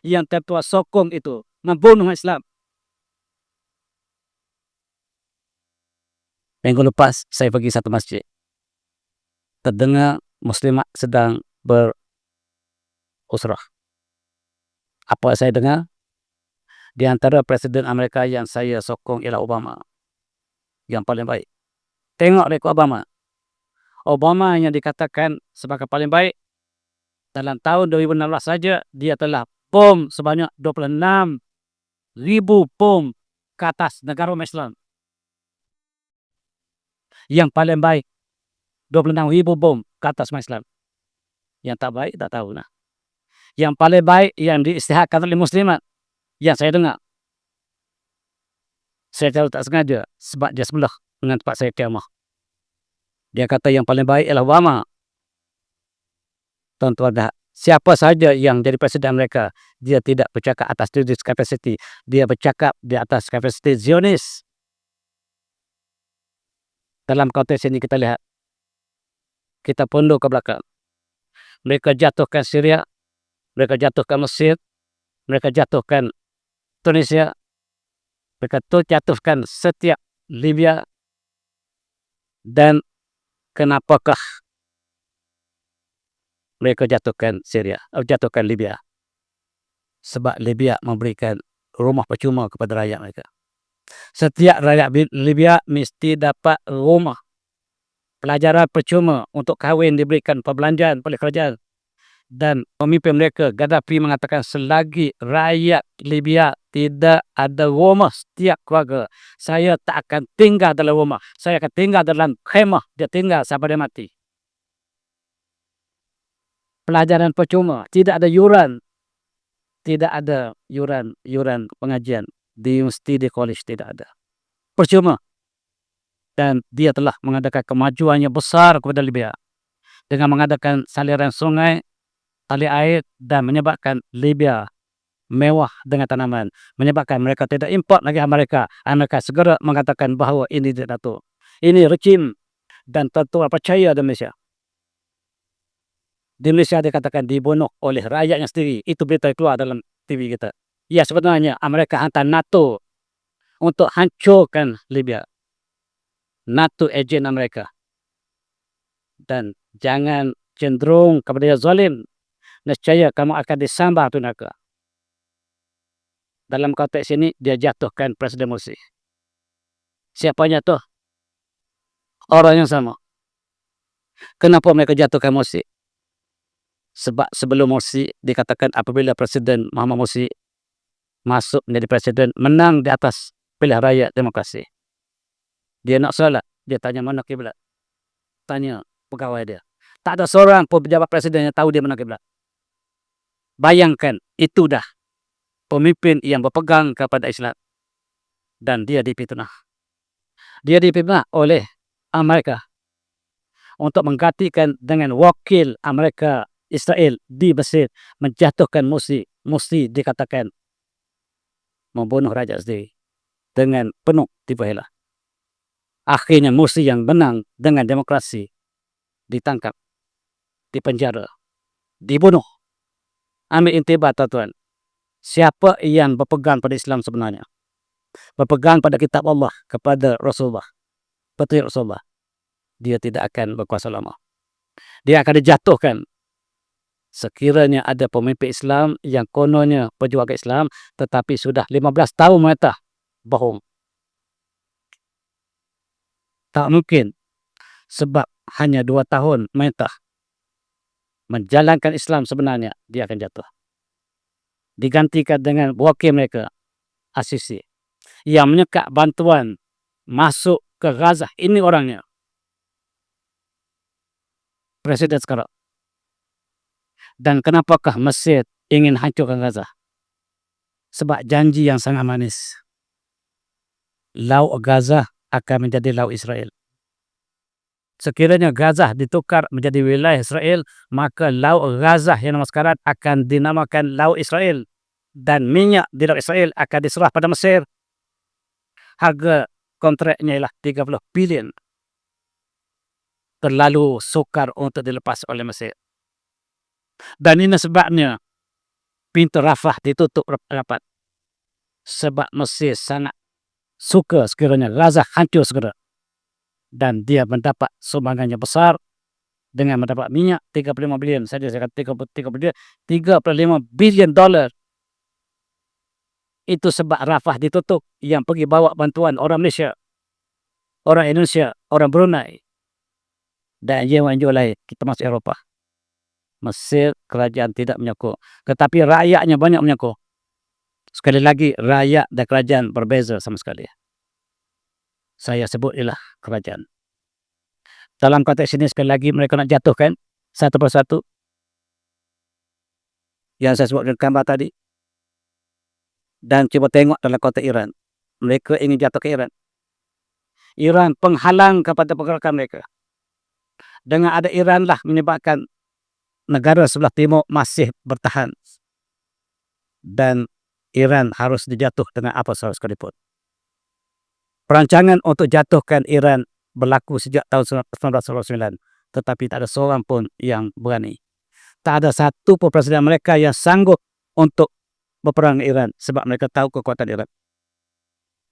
Speaker 1: Yang tertua sokong itu membunuh Islam. Minggu lepas saya pergi satu masjid. Terdengar muslimat sedang berusrah. Apa saya dengar? Di antara presiden Amerika yang saya sokong ialah Obama. Yang paling baik. Tengok rekod Obama. Obama yang dikatakan sebagai paling baik, dalam tahun 2016 saja dia telah bom sebanyak 26,000 bom ke atas negara umat Islam. Yang paling baik 26,000 bom ke atas umat Islam. Yang tak baik tak tahu nah. Yang paling baik yang diisytiharkan oleh muslimat yang saya dengar. Saya tahu tak sengaja sebab dia sebelah dengan tempat saya kemah. Dia kata yang paling baik ialah Obama. Tuan-tuan dah, siapa saja yang jadi presiden mereka, dia tidak bercakap atas religious capacity, dia bercakap di atas capacity Zionis. Dalam konteks ini kita lihat, kita pundur ke belakang. Mereka jatuhkan Syria, mereka jatuhkan Mesir, mereka jatuhkan Tunisia, mereka jatuhkan setiap Libya. Dan kenapakah mereka jatuhkan Syria, jatuhkan Libya? Sebab Libya memberikan rumah percuma kepada rakyat mereka. Setiap rakyat Libya mesti dapat rumah, pelajaran percuma, untuk kahwin diberikan perbelanjaan oleh kerajaan. Dan pemimpin mereka, Gaddafi, mengatakan selagi rakyat Libya tidak ada rumah setiap keluarga, saya tak akan tinggal dalam rumah, saya akan tinggal dalam khemah, dia tinggal sampai dia mati. Pelajaran percuma, tidak ada yuran, tidak ada yuran pengajian di universiti, di college, tidak ada, percuma. Dan dia telah mengadakan kemajuan yang besar kepada Libya dengan mengadakan saliran sungai, tali air, dan menyebabkan Libya mewah dengan tanaman, menyebabkan mereka tidak import lagi Amerika. Amerika segera mengatakan bahawa ini diktator, ini rejim, dan tuan-tuan percaya di Malaysia. Di Malaysia dikatakan dibunuh oleh rakyatnya sendiri. Itu berita keluar dalam TV kita. Ya, sebenarnya Amerika hantar NATO untuk hancurkan Libya. NATO ejen Amerika. Dan jangan cenderung kepada yang zalim, nescaya kamu akan disambar tu neraka. Dalam konteks ini dia jatuhkan Presiden Morsi. Siapanya tuh? Orang yang sama. Kenapa mereka jatuhkan Morsi? Sebab sebelum Morsi dikatakan apabila Presiden Muhammad Morsi masuk menjadi presiden, menang di atas pilihan raya demokrasi, dia nak solat, dia tanya mana kiblat. Tanya pegawai dia. Tak ada seorang pun pejabat presiden yang tahu dia mana kiblat. Bayangkan, itu dah pemimpin yang berpegang kepada Islam. Dan dia dipitnah. Dia dipitnah oleh Amerika untuk menggantikan dengan wakil Amerika Israel di Mesir, menjatuhkan Morsi. Morsi dikatakan membunuh raja sendiri dengan penuh tipu hela. Akhirnya Morsi yang menang dengan demokrasi ditangkap, dipenjara, dibunuh. Ambil intibat, tuan-tuan. Siapa yang berpegang pada Islam sebenarnya, berpegang pada kitab Allah, kepada Rasulullah, petunjuk Rasulullah, dia tidak akan berkuasa lama. Dia akan dijatuhkan sekiranya ada pemimpin Islam yang kononnya pejuang Islam, tetapi sudah 15 tahun mereka bohong. Tak mungkin. Sebab hanya 2 tahun mereka menjalankan Islam sebenarnya, dia akan jatuh. Digantikan dengan wakil mereka, Asisi, yang menyekat bantuan masuk ke Gaza. Ini orangnya. presiden sekarang. Dan kenapakah Mesir ingin hancurkan Gaza? Sebab janji yang sangat manis. Laut Gaza akan menjadi laut Israel. Sekiranya Gaza ditukar menjadi wilayah Israel, maka laut Gaza yang nama sekarang akan dinamakan laut Israel. Dan minyak di laut Israel akan diserah pada Mesir. Harga kontraknya ialah 30 bilion. Terlalu sukar untuk dilepas oleh Mesir. Dan ini sebabnya pintu Rafah ditutup rapat. Sebab Mesir sangat suka sekiranya Gaza hancur segera. Dan dia mendapat sumbangannya besar dengan mendapat minyak 35 bilion. Saya kata 35 bilion dolar. Itu sebab Rafah ditutup. Yang pergi bawa bantuan orang Malaysia, orang Indonesia, orang Brunei, dan yang lain kita masuk Eropah. Mesir kerajaan tidak menyokong, tetapi rakyatnya banyak menyokong. Sekali lagi, rakyat dan kerajaan berbeza sama sekali. Saya sebut ialah kerajaan. Dalam konteks ini sekali lagi mereka nak jatuhkan satu persatu yang saya sebutkan gambar tadi. Dan cuba tengok dalam konteks Iran. Mereka ingin jatuh ke Iran. Iran penghalang kepada pergerakan mereka. Dengan ada Iran lah menyebabkan negara sebelah timur masih bertahan. Dan Iran harus dijatuh dengan apa sekalipun. Perancangan untuk jatuhkan Iran berlaku sejak tahun 1999. Tetapi tak ada seorang pun yang berani. Tak ada satu pun presiden mereka yang sanggup untuk berperang Iran. Sebab mereka tahu kekuatan Iran.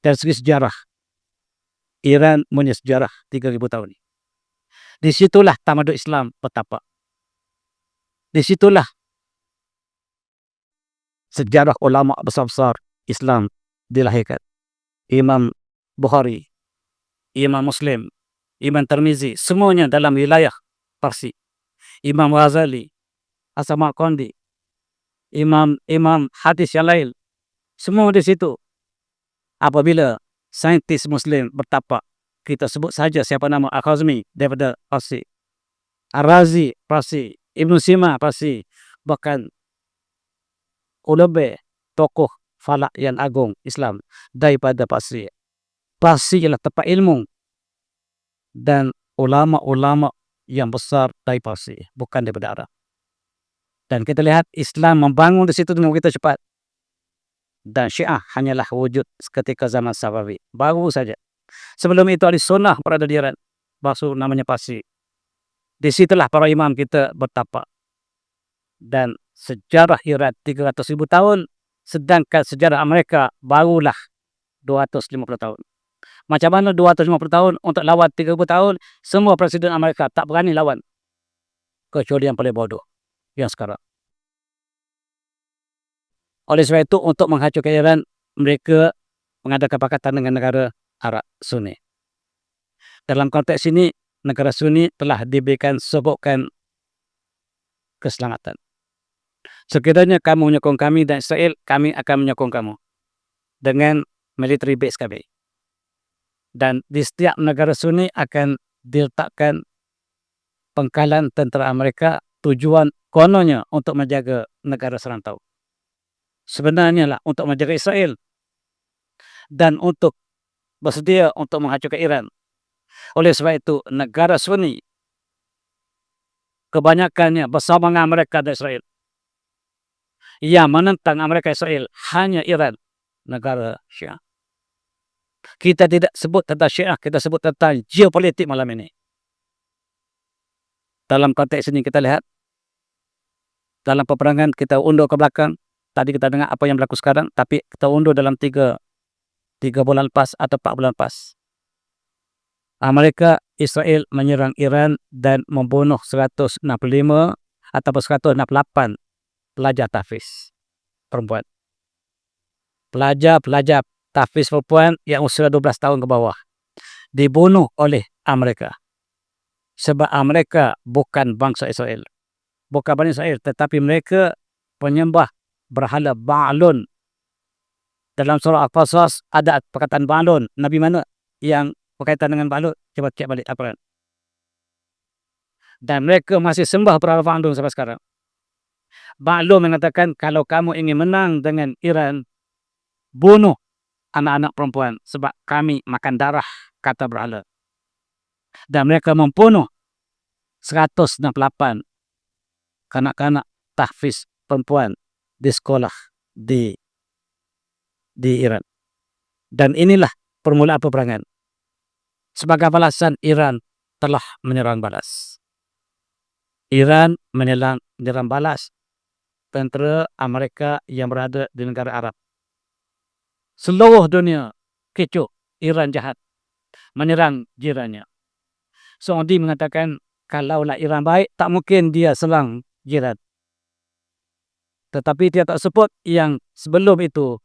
Speaker 1: Dari segi sejarah, Iran punya sejarah 3.000 tahun. Disitulah tamadun Islam bertapak. Disitulah sejarah ulama besar-besar Islam dilahirkan. Imam Bukhari, Imam Muslim, Imam Tirmizi, semuanya dalam wilayah Parsi. Imam Ghazali, As-Samarqandi, Imam hadis yang lain, semua di situ. Apabila saintis Muslim bertapak, kita sebut saja siapa nama Al-Khazmi daripada Parsi, Ar-Razi Parsi, Ibn Sina Parsi, bahkan ulama tokoh falak yang agung Islam daripada Parsi. Parsi ialah tempat ilmu dan ulama-ulama yang besar dari Parsi, bukan daripada Arab. Dan kita lihat Islam membangun di situ dengan begitu cepat. Dan Syiah hanyalah wujud ketika zaman Safawi, baru saja. Sebelum itu Ahli Sunnah berada di Iran, baru namanya Parsi. Di situlah para imam kita bertapak. Dan sejarah Iran 300.000 tahun, sedangkan sejarah Amerika barulah 250 tahun. Macam mana 250 tahun untuk lawan 30 tahun? Semua presiden Amerika tak berani lawan. Kecuali yang paling bodoh, yang sekarang. Oleh sebab itu, untuk menghancurkan Iran, mereka mengadakan pakatan dengan negara Arab Sunni. Dalam konteks ini, negara Sunni telah diberikan sebutan keselamatan. Sekiranya kamu menyokong kami dan Israel, kami akan menyokong kamu dengan military base kami. Dan di setiap negara Sunni akan diletakkan pangkalan tentera Amerika, tujuan kononnya untuk menjaga negara serantau. Sebenarnya lah untuk menjaga Israel dan untuk bersedia untuk menghancurkan Iran. Oleh sebab itu, negara Sunni kebanyakannya bersama dengan Amerika dan Israel. Yang menentang Amerika Israel hanya Iran, negara Syiah. Kita tidak sebut tentang Syiah, kita sebut tentang geopolitik malam ini. Dalam konteks ini kita lihat, dalam peperangan kita undur ke belakang. Tadi kita dengar apa yang berlaku sekarang, tapi kita undur dalam 3 bulan lepas atau 4 bulan lepas. Amerika, Israel menyerang Iran dan membunuh 165 atau 168 pelajar tahfiz perempuan. Pelajar tahfiz perempuan yang usia 12 tahun ke bawah dibunuh oleh Amerika. Sebab Amerika bukan bangsa Israel. Bukan bangsa Israel, tetapi mereka penyembah berhala Ba'lun. Dalam surah Al-Qasas ada perkataan Ba'lun. Nabi mana yang berkaitan dengan Ba'lun? Coba cek balik Al-Quran. dan mereka masih sembah Pulau Bandung sampai sekarang. Maklum mengatakan kalau kamu ingin menang dengan Iran, bunuh anak-anak perempuan sebab kami makan darah, kata berhala. Dan mereka membunuh 168 kanak-kanak tahfiz perempuan di sekolah di Iran. Dan inilah permulaan peperangan. Sebagai balasan, Iran telah menyerang balas. Iran menyerang balas tentera Amerika yang berada di negara Arab. Seluruh dunia kecoh, Iran jahat, menyerang jirannya. Saudi mengatakan kalaulah Iran baik, tak mungkin dia serang jiran. Tetapi dia tak sebut yang sebelum itu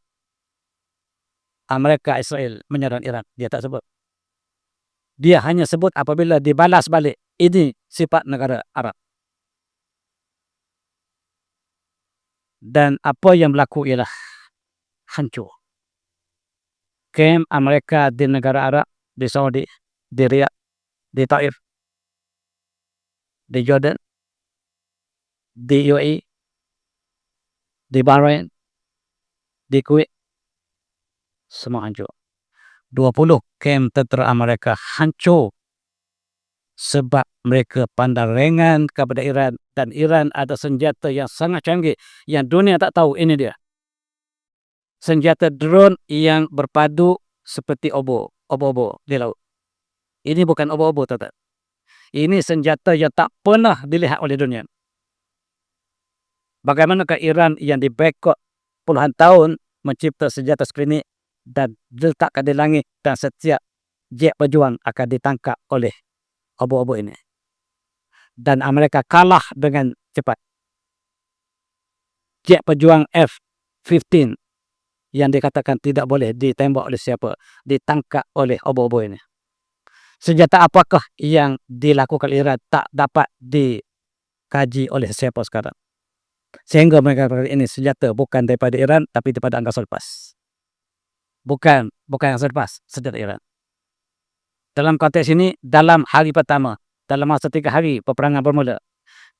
Speaker 1: Amerika Israel menyerang Iran. Dia tak sebut. Dia hanya sebut apabila dibalas balik. Ini sifat negara Arab. Dan apa yang berlaku ialah hancur. Kem Amerika di negara Arab, di Saudi, di Riyadh, di Taif, di Jordan, di UAE, di Bahrain, di Kuwait, semua hancur. 20 kem tentera Amerika hancur sebab mereka pandang ringan kepada Iran, dan Iran ada senjata yang sangat canggih yang dunia tak tahu. Ini dia. Senjata drone yang berpadu seperti obo-obo di laut. Ini bukan obo-obo, tuan-tuan. Ini senjata yang tak pernah dilihat oleh dunia. Bagaimanakah Iran yang di-boikot puluhan tahun mencipta senjata seperti ini dan diletakkan di langit, dan setiap jet pejuang akan ditangkap oleh obo-obo ini. Dan Amerika kalah dengan cepat. Jet pejuang F-15 yang dikatakan tidak boleh ditembak oleh siapa, ditangkap oleh obo-obo ini. Senjata apakah yang dilakukan Iran tak dapat dikaji oleh siapa sekarang. Sehingga mereka katakan ini senjata bukan daripada Iran, tapi daripada angkasa lepas. Bukan angkasa lepas, senjata Iran. Dalam konteks ini, dalam hari pertama, dalam masa 3 hari peperangan bermula,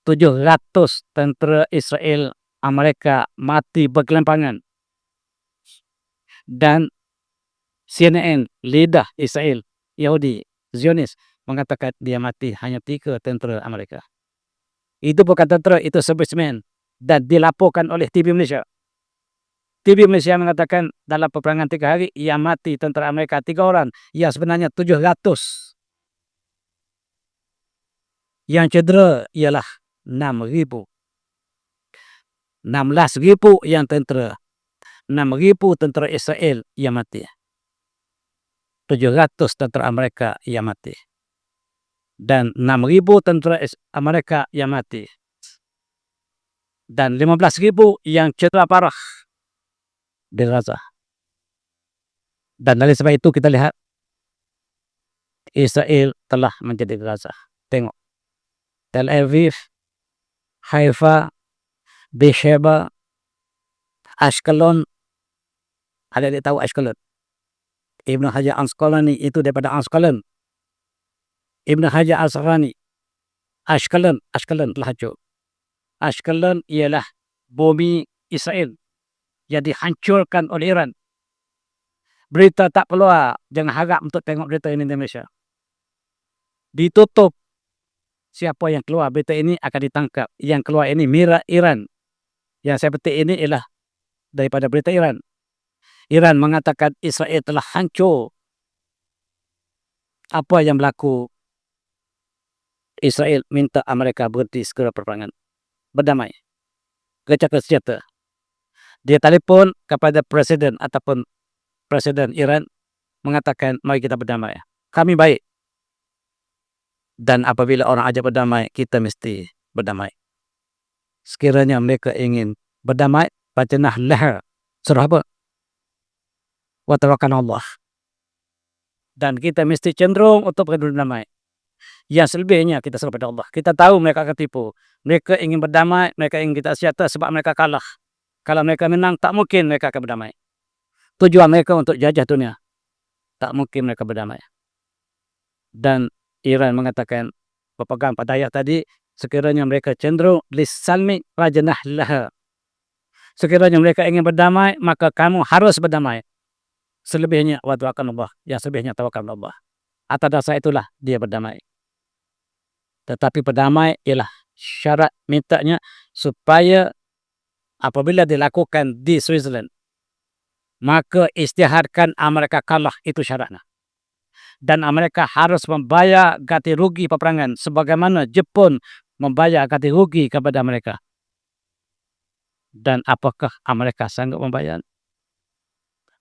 Speaker 1: 700 tentera Israel Amerika mati bergelimpangan. Dan CNN, lidah Israel, Yahudi, Zionis, mengatakan dia mati hanya 3 tentera Amerika. Itu bukan tentera, itu servicemen. Dan dilaporkan oleh TV Malaysia. TV Malaysia mengatakan dalam peperangan 3 hari, yang mati tentera Amerika 3 orang. Yang sebenarnya 700. Yang cedera ialah 6,000. 16,000 yang tentera. 6,000 tentera Israel yang mati. 700 tentera Amerika yang mati. Dan 6,000 tentera Amerika yang mati. Dan 15,000 yang cedera parah di Gaza. Dan dari sebab itu kita lihat Israel telah menjadi Gaza. Tengok. Tel Aviv, Haifa, Beersheba, Ashkelon. Ada yang tahu Ashkelon? Ibn Hajar Asqalani itu daripada Ashkelon. Ibn Hajar Asqalani, Ashkelon telah hancur. Ashkelon ialah bumi Israel yang dihancurkan oleh Iran. Berita tak keluar. Jangan harap untuk tengok berita ini di Malaysia. Ditutup. Siapa yang keluar berita ini akan ditangkap. Yang keluar ini mira Iran. Yang saya petik ini ialah daripada berita Iran. Iran mengatakan Israel telah hancur. Apa yang berlaku? Israel minta Amerika berhenti segera perperangan. Berdamai. Gencatan senjata. Dia telefon kepada presiden ataupun presiden Iran mengatakan mari kita berdamai. Kami baik. Dan apabila orang ajak berdamai, kita mesti berdamai. Sekiranya mereka ingin berdamai, bacanah leher. Surah apa? Wa tawakkalna Allah. Dan kita mesti cenderung untuk berdamai. Yang selebihnya kita serah pada Allah. Kita tahu mereka akan tipu. Mereka ingin berdamai, mereka ingin kita senjata sebab mereka kalah. Kalau mereka menang, tak mungkin mereka akan berdamai. Tujuan mereka untuk jajah dunia. Tak mungkin mereka berdamai. Dan Iran mengatakan berpegang pada ayat tadi, sekiranya mereka cenderung lisalmi fajnah laha. Sekiranya mereka ingin berdamai, maka kamu harus berdamai. Selebihnya wa tawakkal Allah, yang selebihnya tawakal Allah. Atas dasar itulah dia berdamai. Tetapi berdamai ialah syarat mintanya supaya apabila dilakukan di Switzerland, maka isytiharkan Amerika kalah, itu syaratnya. Dan Amerika harus membayar ganti rugi peperangan sebagaimana Jepun membayar ganti rugi kepada mereka. Dan apakah Amerika sanggup membayar?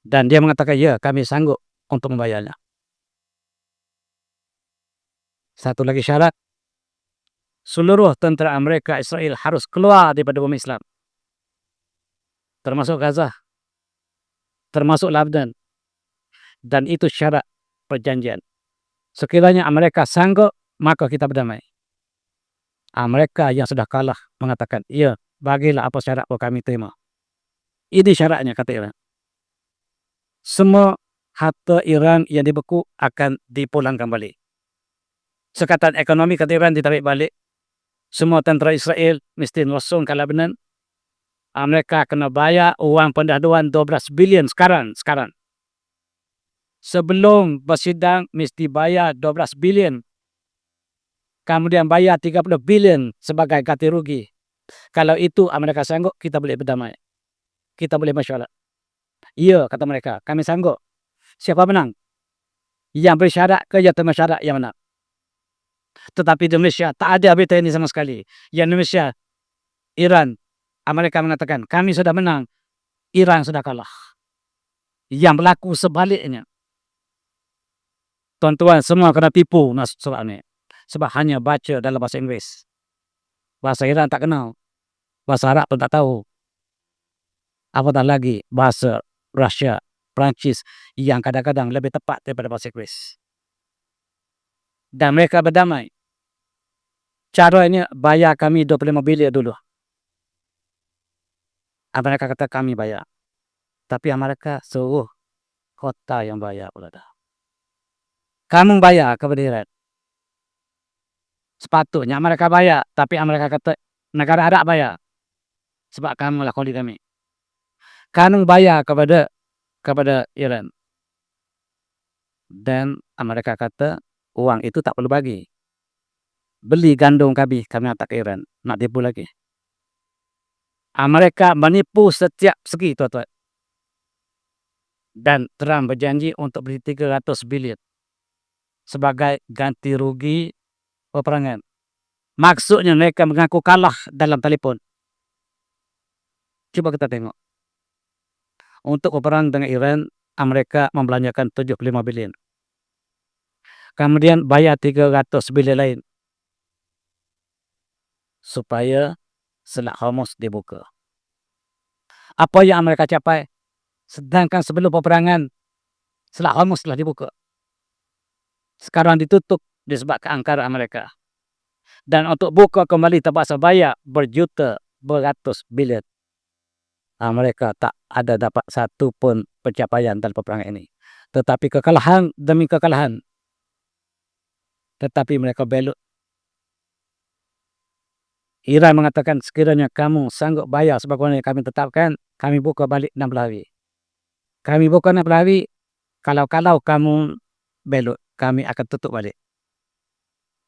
Speaker 1: Dan dia mengatakan, ya, kami sanggup untuk membayarnya. Satu lagi syarat, seluruh tentera Amerika Israel harus keluar daripada bumi Islam, termasuk Gaza, termasuk Lebanon. Dan itu syarat perjanjian. Sekiranya Amerika sanggup, maka kita berdamai. Amerika yang sudah kalah mengatakan, ya, bagilah apa syarat yang kami terima. Ini syaratnya, kata Iran. Semua harta Iran yang dibeku akan dipulangkan balik. Sekatan ekonomi, kata Iran, ditarik balik. Semua tentera Israel mesti ngosong ke Lebanon. Amerika kena bayar uang pendaduan 12 bilion sekarang. Sebelum bersidang mesti bayar 12 bilion. Kemudian bayar 30 bilion sebagai ganti rugi. Kalau itu Amerika sanggup, kita boleh berdamai. Kita boleh mesyuarat. Ya, kata mereka, kami sanggup. Siapa menang? Yang bersyarat ke yang tersyarat yang menang. Tetapi di Indonesia tak ada berita ini sama sekali. Yang Indonesia, Iran, Amerika mengatakan, kami sudah menang, Iran sudah kalah. Yang berlaku sebaliknya. Tuan-tuan, semua kena tipu surat ini. Sebab hanya baca dalam bahasa Inggeris. Bahasa Iran tak kenal. Bahasa Arab pun tak tahu. Apatah lagi bahasa Rusia, Perancis yang kadang-kadang lebih tepat daripada bahasa Inggeris. Dan mereka berdamai. Caranya bayar kami 25 bilion dulu. Amerika kata kami bayar. Tapi Amerika suruh kota yang bayar pula dah. Kamu bayar kepada Iran. Sepatutnya Amerika bayar. Tapi Amerika kata negara Arab bayar. Sebab kamu lah kodi kami. Kamu bayar kepada Iran. Dan Amerika kata uang itu tak perlu bagi. Beli gandum kami hantar ke Iran. Nak tipu lagi. Amerika menipu setiap segi, tuan-tuan. Dan Trump berjanji untuk beli 300 bilion sebagai ganti rugi peperangan. Maksudnya mereka mengaku kalah dalam telefon. Cuba kita tengok. Untuk berperang dengan Iran, Amerika membelanjakan 75 bilion. Kemudian bayar 300 bilion lain supaya Selat Hormuz dibuka. Apa yang Amerika capai? Sedangkan sebelum peperangan, Selat Hormuz telah dibuka. Sekarang ditutup disebabkan angkara Amerika. Dan untuk buka kembali terpaksa bayar beratus bilion. Amerika tak ada dapat satu pun pencapaian dalam peperangan ini. Tetapi kekalahan demi kekalahan. Tetapi mereka belok. Iran mengatakan sekiranya kamu sanggup bayar sebagaimana kami tetapkan, kami buka balik 60 hari. Kami buka 60 hari, kalau kamu belok, kami akan tutup balik.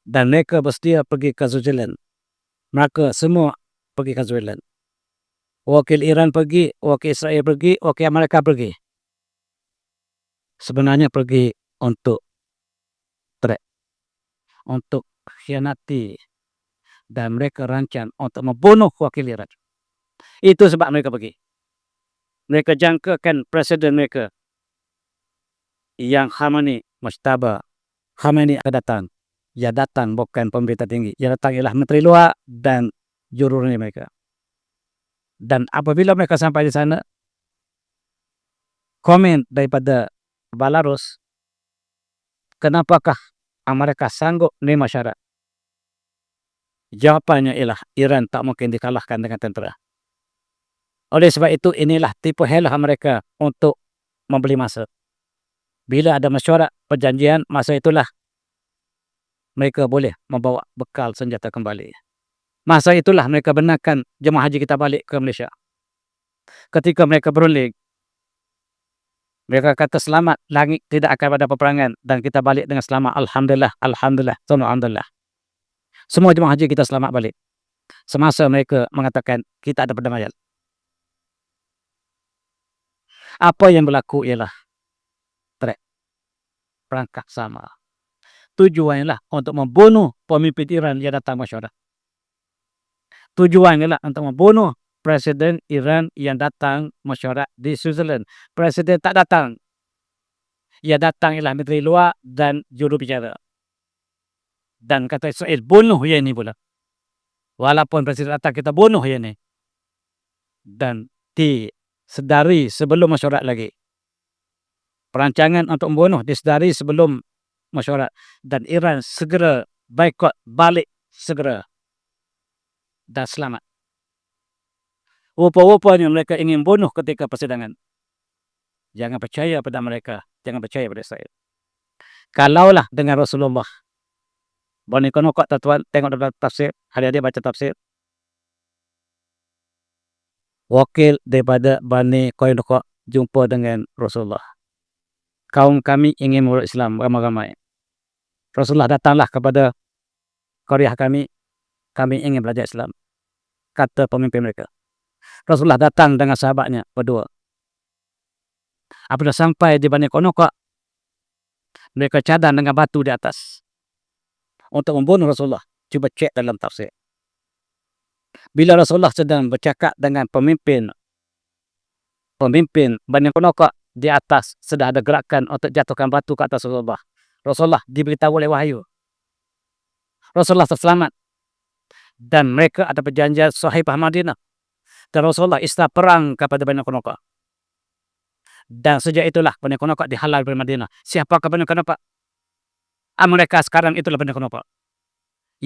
Speaker 1: Dan mereka bersedia pergi ke Switzerland. Maka semua pergi ke Switzerland. Wakil Iran pergi, wakil Israel pergi, wakil Amerika pergi. Sebenarnya pergi untuk khianati. Dan mereka rancang untuk membunuh wakil Iran. Itu sebab mereka pergi. Mereka jangkakan presiden mereka yang Khamenei Mujtaba Khamenei akan datang. Ia datang bukan pemerintah tinggi. Ia datang ialah menteri luar dan jururnya mereka. Dan apabila mereka sampai di sana, komen daripada Belarus, kenapakah Amerika sanggup menerima syarat? Jawapannya ialah Iran tak mungkin dikalahkan dengan tentera. Oleh sebab itu, inilah tipu helah mereka untuk membeli masa. Bila ada mesyuarat perjanjian, masa itulah mereka boleh membawa bekal senjata kembali. Masa itulah mereka benarkan jemaah haji kita balik ke Malaysia. Ketika mereka berunding, mereka kata selamat, langit tidak akan ada peperangan dan kita balik dengan selamat. Alhamdulillah, alhamdulillah, alhamdulillah. Semua jemaah haji kita selamat balik. Semasa mereka mengatakan kita ada perdamaian. Apa yang berlaku ialah perangkap sama. Tujuannya untuk membunuh pemimpin Iran yang datang mesyuarat. Tujuannya untuk membunuh Presiden Iran yang datang mesyuarat di Switzerland. Presiden tak datang. Ia datang ialah Menteri Luar dan juru bicara. Dan kata Israel, bunuh yang ini pula. Walaupun Presiden datang, kita bunuh yang ini. Dan disedari sebelum mesyuarat lagi. Perancangan untuk membunuh disedari sebelum mesyuarat. Dan Iran segera boikot balik segera. Dan selamat. Rupa-rupanya mereka ingin bunuh ketika persidangan. Jangan percaya pada mereka. Jangan percaya pada Israel. Kalaulah dengan Rasulullah. Bani Konokok, tuan-tuan, tengok dalam tafsir. Hari-hari baca tafsir. Wakil daripada Bani Konokok jumpa dengan Rasulullah. Kaum kami ingin memeluk Islam ramai-ramai. Rasulullah datanglah kepada qaryah kami. Kami ingin belajar Islam. Kata pemimpin mereka. Rasulullah datang dengan sahabatnya berdua. Apabila sampai di Bani Konokok, mereka cadang dengan batu di atas untuk membunuh Rasulullah. Cuba cek dalam tafsir. Bila Rasulullah sedang bercakap dengan pemimpin Bani Konokok, di atas sudah ada gerakan untuk jatuhkan batu ke atas Rasulullah. Rasulullah diberitahu oleh wahyu. Rasulullah terselamat. Dan mereka ada perjanjian Sahibah Madinah. Dan Rasulullah istirahat perang kepada Bani Konokok. Dan sejak itulah Bani Konokok dihalal dari Madinah. Siapakah Bani Konokok? Mereka sekarang itulah Bani Konokok.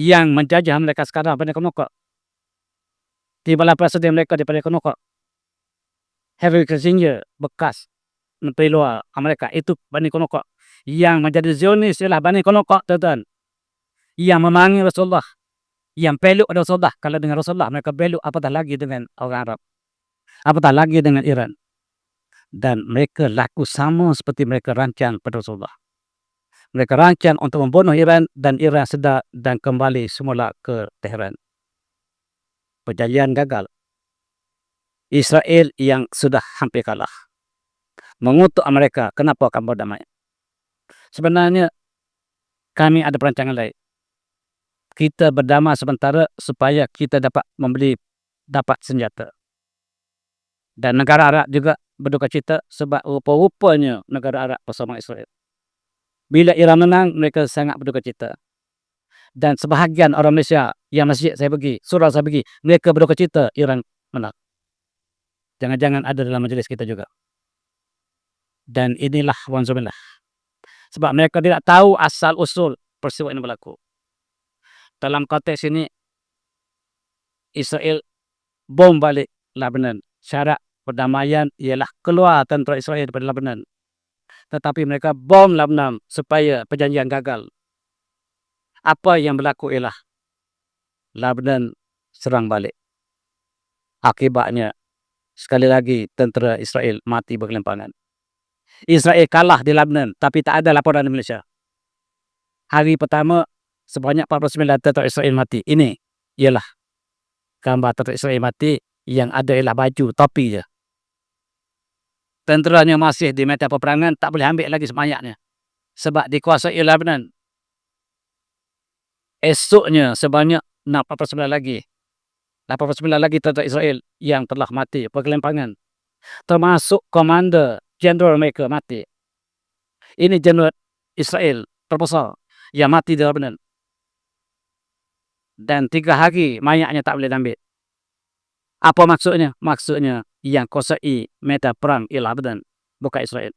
Speaker 1: Yang menjajah mereka sekarang Bani Konokok. Tibalah presiden mereka di Bani Konokok. Henry Kissinger, bekas Menteri Luar Amerika, itu Bani Konokok. Yang menjadi Zionis ialah Bani Konokok, tuan-tuan. Yang memanggil Rasulullah. Yang peluk Rasulullah. Kalau dengan Rasulullah mereka peluk, apatah lagi dengan orang Arab. Apatah lagi dengan Iran. Dan mereka laku sama seperti mereka rancang pada Rasulullah. Mereka rancang untuk membunuh Iran dan Iran sedar dan kembali semula ke Tehran. Perjanjian gagal. Israel yang sudah hampir kalah mengutuk Amerika, kenapa kamu berdamai? Sebenarnya kami ada perancangan lain. Kita berdamai sementara supaya kita dapat senjata. Dan negara Arab juga berduka cita sebab rupa-rupanya negara Arab bersama Israel. Bila Iran menang, mereka sangat berduka cita. Dan sebahagian orang Malaysia yang masjid saya pergi, surau saya pergi, mereka berduka cita Iran menang. Jangan-jangan ada dalam majlis kita juga. Dan inilah wanzubillah. Sebab mereka tidak tahu asal-usul peristiwa ini berlaku. Dalam konteks ini, Israel bom balik Lebanon. Syarat perdamaian ialah keluar tentera Israel daripada Lebanon. Tetapi mereka bom Lebanon supaya perjanjian gagal. Apa yang berlaku ialah Lebanon serang balik. Akibatnya, sekali lagi tentera Israel mati bergelimpangan. Israel kalah di Lebanon, tapi tak ada laporan di Malaysia. Hari pertama, sebanyak 49 tentera Israel mati. Ini ialah gambar tentera Israel mati, yang ada ialah baju, topi je. Tenteranya masih di medan peperangan, tak boleh ambil lagi semayaknya. Sebab dikuasai Lebanon. Esoknya sebanyak 49 lagi. 89 lagi tentera Israel yang telah mati bergelimpangan. Termasuk komander Jenderal mereka mati. Ini Jenderal Israel terbesar yang mati di Lebanon. Dan 3 hari mayatnya tak boleh diambil. Apa maksudnya? Maksudnya yang kuasai medan perang ialah Lebanon, bukan Israel.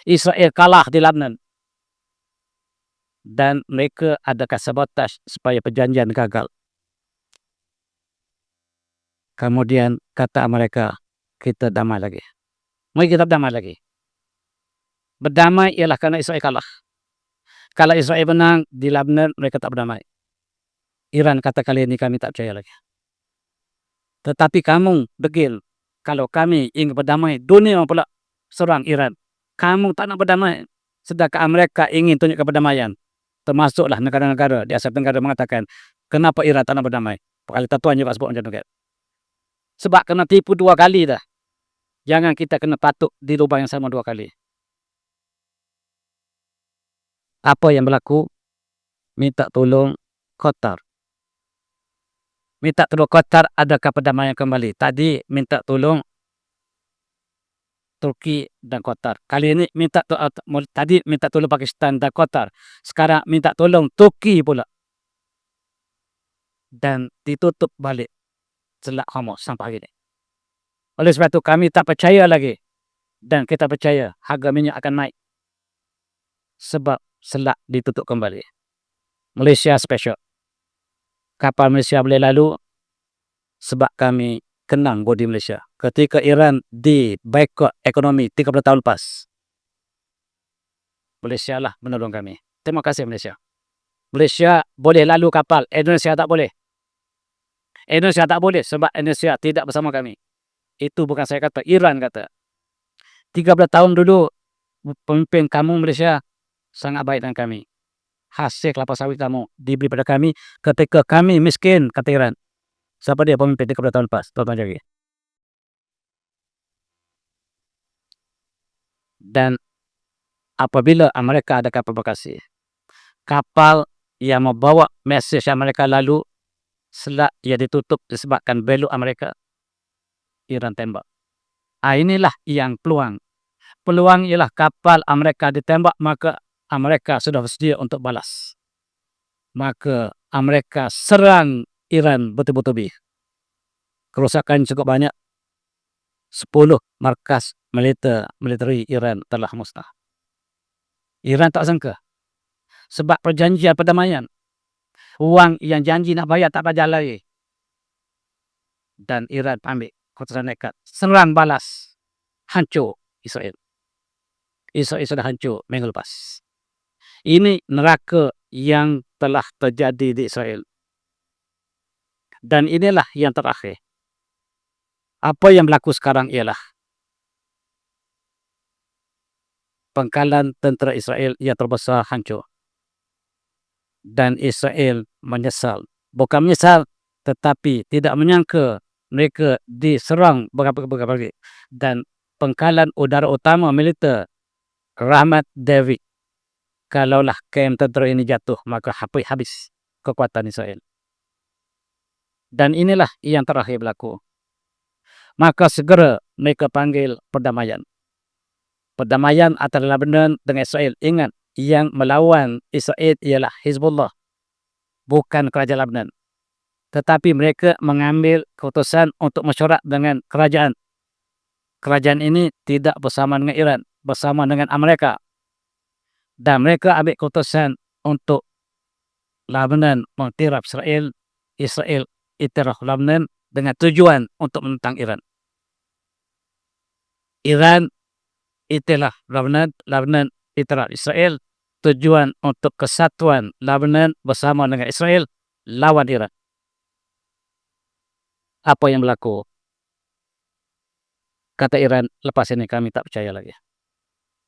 Speaker 1: Israel kalah di Lebanon. Dan mereka adakan sabotaj supaya perjanjian gagal. Kemudian kata mereka, kita damai lagi. Mari kita berdamai lagi. Berdamai ialah kerana Israel kalah. Kalau Israel menang di Lebanon, mereka tak berdamai. Iran kata kali ini kami tak percaya lagi. Tetapi kamu degil, kalau kami ingin berdamai, dunia pula serang Iran. Kamu tak nak berdamai, sedangkan mereka ingin tunjukkan perdamaian. Termasuklah negara-negara di Asia Tenggara mengatakan, kenapa Iran tak nak berdamai? Kali Tuan juga sebut macam tu. Sebab kena tipu 2 kali dah. Jangan kita kena patuk di lubang yang sama 2 kali. Apa yang berlaku? Minta tolong Qatar. Minta tolong Qatar, adakah perdamaian kembali? Tadi minta tolong Turki dan Qatar. Kali ini tadi minta tolong Pakistan dan Qatar. Sekarang minta tolong Turki pula. Dan ditutup balik Selat Hormuz sampai hari ini. Oleh sebab itu kami tak percaya lagi. Dan kita percaya harga minyak akan naik. Sebab selat ditutup kembali. Malaysia special. Kapal Malaysia boleh lalu sebab kami kenang bodi Malaysia. Ketika Iran di boikot ekonomi 30 tahun lepas, Malaysia lah menolong kami. Terima kasih Malaysia. Malaysia boleh lalu kapal, Indonesia tak boleh. Indonesia tak boleh sebab Indonesia tidak bersama kami. Itu bukan saya kata, Iran kata. 30 tahun dulu pemimpin kamu Malaysia sangat baik dengan kami. Hasil kelapa sawit kamu diberi pada kami ketika kami miskin, kata Iran. Siapa dia pemimpin 30 tahun lepas? Tuan-tuan jari. Dan apabila Amerika ada kapal bekasi, kapal yang membawa mesej Amerika lalu, selat yang ditutup disebabkan belok Amerika, Iran tembak. Inilah yang peluang. Peluang ialah kapal Amerika ditembak, maka Amerika sudah bersedia untuk balas. Maka Amerika serang Iran betul-betul. Kerusakan cukup banyak. 10 markas militeri Iran telah musnah. Iran tak sangka. Sebab perjanjian perdamaian, wang yang janji nak bayar tak bayar lagi. Dan Iran ambil keputusan nekat. Serang balas. Hancur Israel. Israel sudah hancur minggu lepas. Ini neraka yang telah terjadi di Israel. Dan inilah yang terakhir. Apa yang berlaku sekarang ialah pangkalan tentera Israel yang terbesar hancur. Dan Israel menyesal. Bukan menyesal, tetapi tidak menyangka mereka diserang berapa-berapa kali. Dan pangkalan udara utama militer Ramat David, kalaulah kem tentera ini jatuh, maka habis kekuatan Israel. Dan inilah yang terakhir berlaku. Maka segera mereka panggil perdamaian. Perdamaian antara Lebanon dengan Israel. Ingat, yang melawan Israel ialah Hizbullah, bukan kerajaan Lebanon. Tetapi mereka mengambil keputusan untuk mesyuarat dengan kerajaan. Kerajaan ini tidak bersama dengan Iran, bersama dengan Amerika. Dan mereka ambil keputusan untuk Lebanon mengiktiraf Israel, Israel iktiraf Lebanon dengan tujuan untuk menentang Iran. Iran iktiraf Lebanon, Lebanon iktiraf Israel, tujuan untuk kesatuan Lebanon bersama dengan Israel lawan Iran. Apa yang berlaku? Kata Iran, lepas ini kami tak percaya lagi.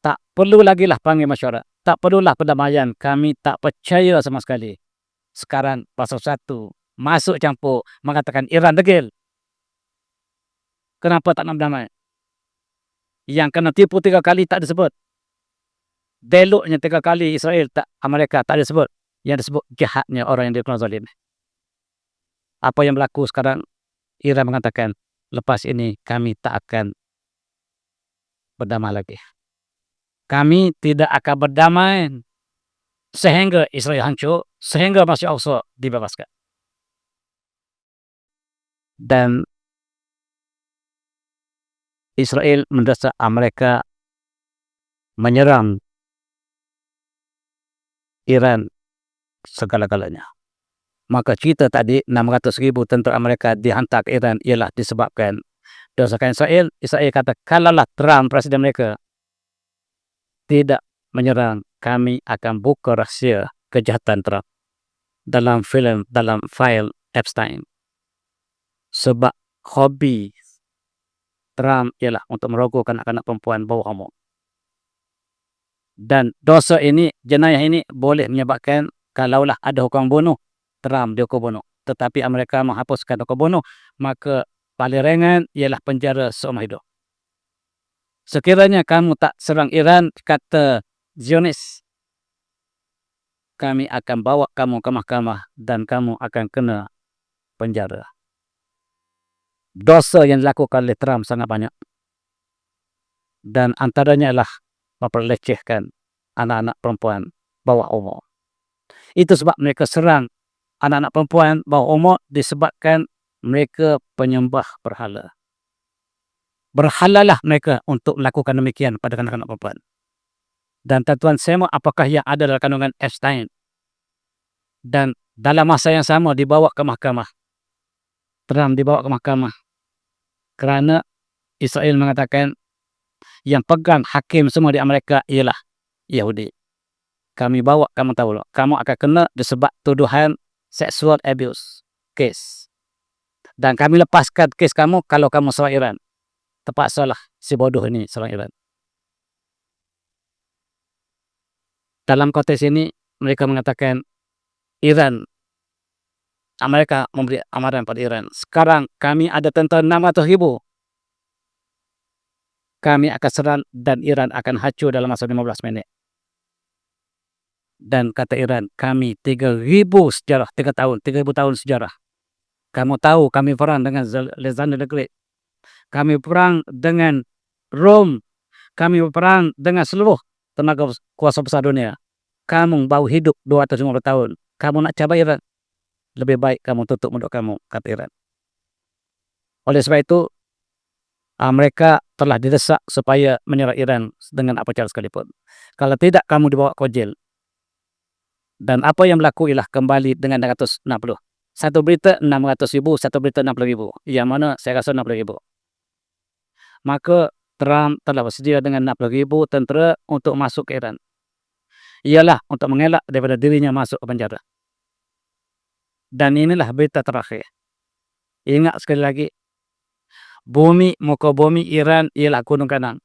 Speaker 1: Tak perlu lagi lah panggil masyarakat. Tak perlulah perdamaian. Kami tak percaya sama sekali. Sekarang pasal 1 masuk campur mengatakan Iran degil. Kenapa tak nak berdamai? Yang kena tipu 3 kali tak disebut. Beloknya 3 kali Israel, Amerika tak disebut. Yang disebut jahatnya orang yang dikenal zalim. Apa yang berlaku sekarang? Iran mengatakan, lepas ini kami tak akan berdamai lagi. Kami tidak akan berdamai sehingga Israel hancur, sehingga Masjid Al-Aqsa dibebaskan. Dan Israel mendesak Amerika menyerang Iran segala-galanya. Maka cerita tadi 600,000 tentera Amerika dihantar ke Iran ialah disebabkan desakan Israel. Israel kata kalaulah Trump presiden mereka tidak menyerang kami akan buka rahsia kejahatan Trump dalam fail Epstein. Sebab hobi Trump ialah untuk merogoh anak-anak perempuan bawah umur. Dan dosa ini, jenayah ini boleh menyebabkan kalaulah ada hukuman bunuh, Trump dihukum bunuh. Tetapi Amerika menghapuskan hukum bunuh, maka paling ringan ialah penjara seumur hidup. Sekiranya kamu tak serang Iran, kata Zionis, kami akan bawa kamu ke mahkamah dan kamu akan kena penjara. Dosa yang dilakukan oleh Trump sangat banyak. Dan antaranya adalah memperlecehkan anak-anak perempuan bawah umur. Itu sebab mereka serang anak-anak perempuan bawah umur disebabkan mereka penyembah berhala. Berhalalah mereka untuk melakukan demikian pada anak-anak perempuan. Dan tuan-tuan semua, apakah yang ada dalam kandungan Epstein? Dan dalam masa yang sama dibawa ke mahkamah. Trump dibawa ke mahkamah. Kerana Israel mengatakan yang pegang hakim semua di Amerika ialah Yahudi. Kami bawa, kamu tahu, kamu akan kena disebab tuduhan sexual abuse case. Dan kami lepaskan kes kamu kalau kamu serang Iran. Terpaksalah si bodoh ini serang Iran. Dalam konteks ini mereka mengatakan Amerika memberi amaran pada Iran. Sekarang kami ada tentara 600,000. Kami akan serang dan Iran akan hancur dalam masa 15 minit. Dan kata Iran, kami 3,000 sejarah, 3,000 tahun sejarah. Kamu tahu kami perang dengan Alexander the Great. Kami perang dengan Rom. Kami perang dengan seluruh tenaga kuasa besar dunia. Kamu baru hidup 250 tahun. Kamu nak cabar Iran? Lebih baik kamu tutup mulut kamu, kata Iran. Oleh sebab itu, mereka telah didesak supaya menyerang Iran dengan apa cara sekalipun. Kalau tidak, kamu dibawa ke jail. Dan apa yang berlaku ialah kembali dengan 660. Satu berita 600,000, satu berita 60,000. Yang mana saya rasa 60,000. Maka Trump telah bersedia dengan 60,000 tentera untuk masuk ke Iran. Ialah untuk mengelak daripada dirinya masuk ke penjara. Dan inilah berita terakhir. Ingat sekali lagi, muka bumi Iran ialah gunung ganang.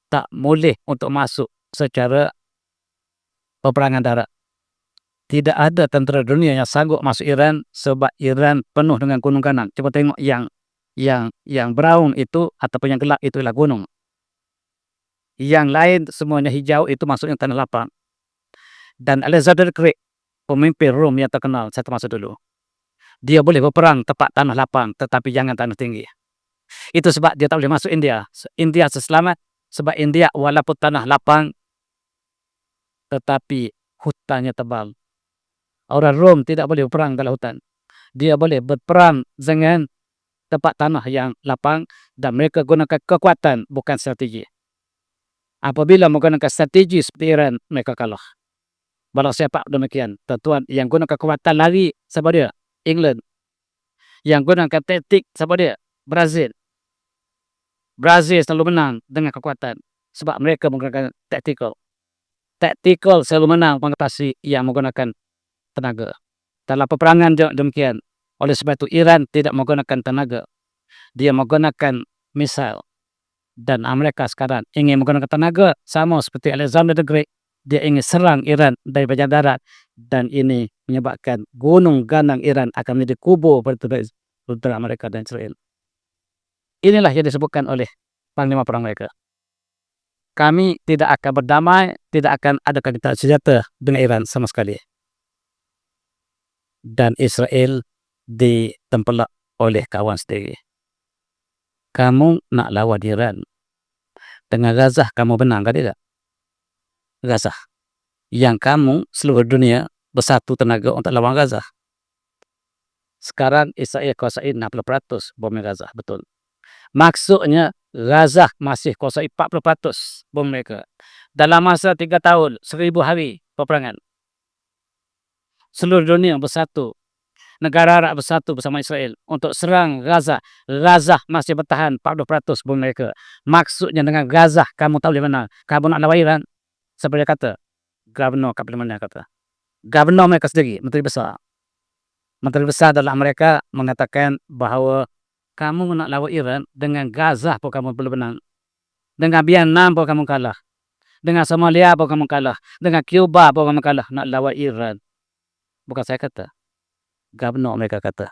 Speaker 1: Tak boleh untuk masuk secara peperangan darat. Tidak ada tentera dunia yang sanggup masuk Iran sebab Iran penuh dengan gunung ganang. Cuba tengok yang brown itu ataupun yang gelap itu ialah gunung. Yang lain semuanya hijau itu maksudnya tanah lapang. Dan Alexander the Great, pemimpin Rom yang terkenal satu masa dulu, dia boleh berperang tepat tanah lapang tetapi jangan tanah tinggi. Itu sebab dia tak boleh masuk India. India seselamat sebab India walaupun tanah lapang tetapi hutannya tebal. Orang Rom tidak boleh berperang dalam hutan. Dia boleh berperang dengan tempat tanah yang lapang dan mereka gunakan kekuatan bukan strategi. Apabila menggunakan strategi seperti Iran, mereka kalah. Bola sepak demikian. Tuan-tuan, yang gunakan kekuatan lari siapa dia? England. Yang gunakan taktik siapa dia? Brazil. Brazil selalu menang dengan kekuatan sebab mereka menggunakan tactical. Tactical selalu menang mengatasi yang menggunakan tenaga. Dalam peperangan demikian. Oleh sebab itu Iran tidak menggunakan tenaga. Dia menggunakan misil. Dan Amerika sekarang ingin menggunakan tenaga sama seperti Alexander the Great. Dia ingin serang Iran dari bagian darat. Dan ini menyebabkan gunung ganang Iran akan menjadi kubur antara Amerika dan Israel. Inilah yang disebutkan oleh panglima perang mereka. Kami tidak akan berdamai, tidak akan ada kaitan senjata dengan Iran sama sekali. Dan Israel ditempelak oleh kawan sendiri. Kamu nak lawan Iran. Dengan Gaza kamu menang, kan tidak? Gaza. Yang kamu seluruh dunia bersatu tenaga untuk lawan Gaza. Sekarang Israel kuasai 60% bumi Gaza, betul. Maksudnya Gaza masih kuasai 40% bumi mereka. Dalam masa 3 tahun, 1000 hari peperangan. Seluruh dunia bersatu. Negara Arab bersatu bersama Israel untuk serang Gaza. Gaza masih bertahan 40% bumi mereka. Maksudnya dengan Gaza kamu tahu di mana? Kamu nak lawan Iran. Seperti kata, Gubernur ke mana kata. Gubernur mereka sendiri, menteri besar. Menteri besar adalah mereka mengatakan bahawa kamu nak lawan Iran dengan Gaza pun kamu belum menang. Dengan Vietnam pun kamu kalah. Dengan Somalia pun kamu kalah. Dengan Cuba pun kamu kalah. Nak lawan Iran. Bukan saya kata. Gubernur mereka kata.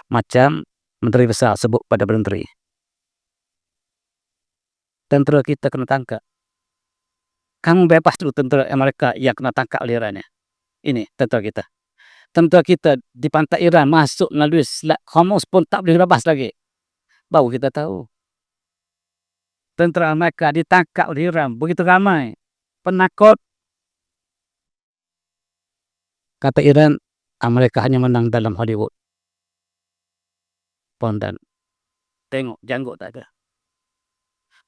Speaker 1: Macam menteri besar sebut pada menteri. Tentera kita kena tangkap. Kamu bebas dulu tentera Amerika yang kena tangkap oleh Iran. Ini tentera kita. Tentera kita di pantai Iran masuk melalui Selat Hormuz pun tak boleh bebas lagi. Baru kita tahu. Tentera Amerika ditangkap oleh Iran begitu ramai. Penakut. Kata Iran, Amerika hanya menang dalam Hollywood. Pondan. Tengok, janggut tak ada.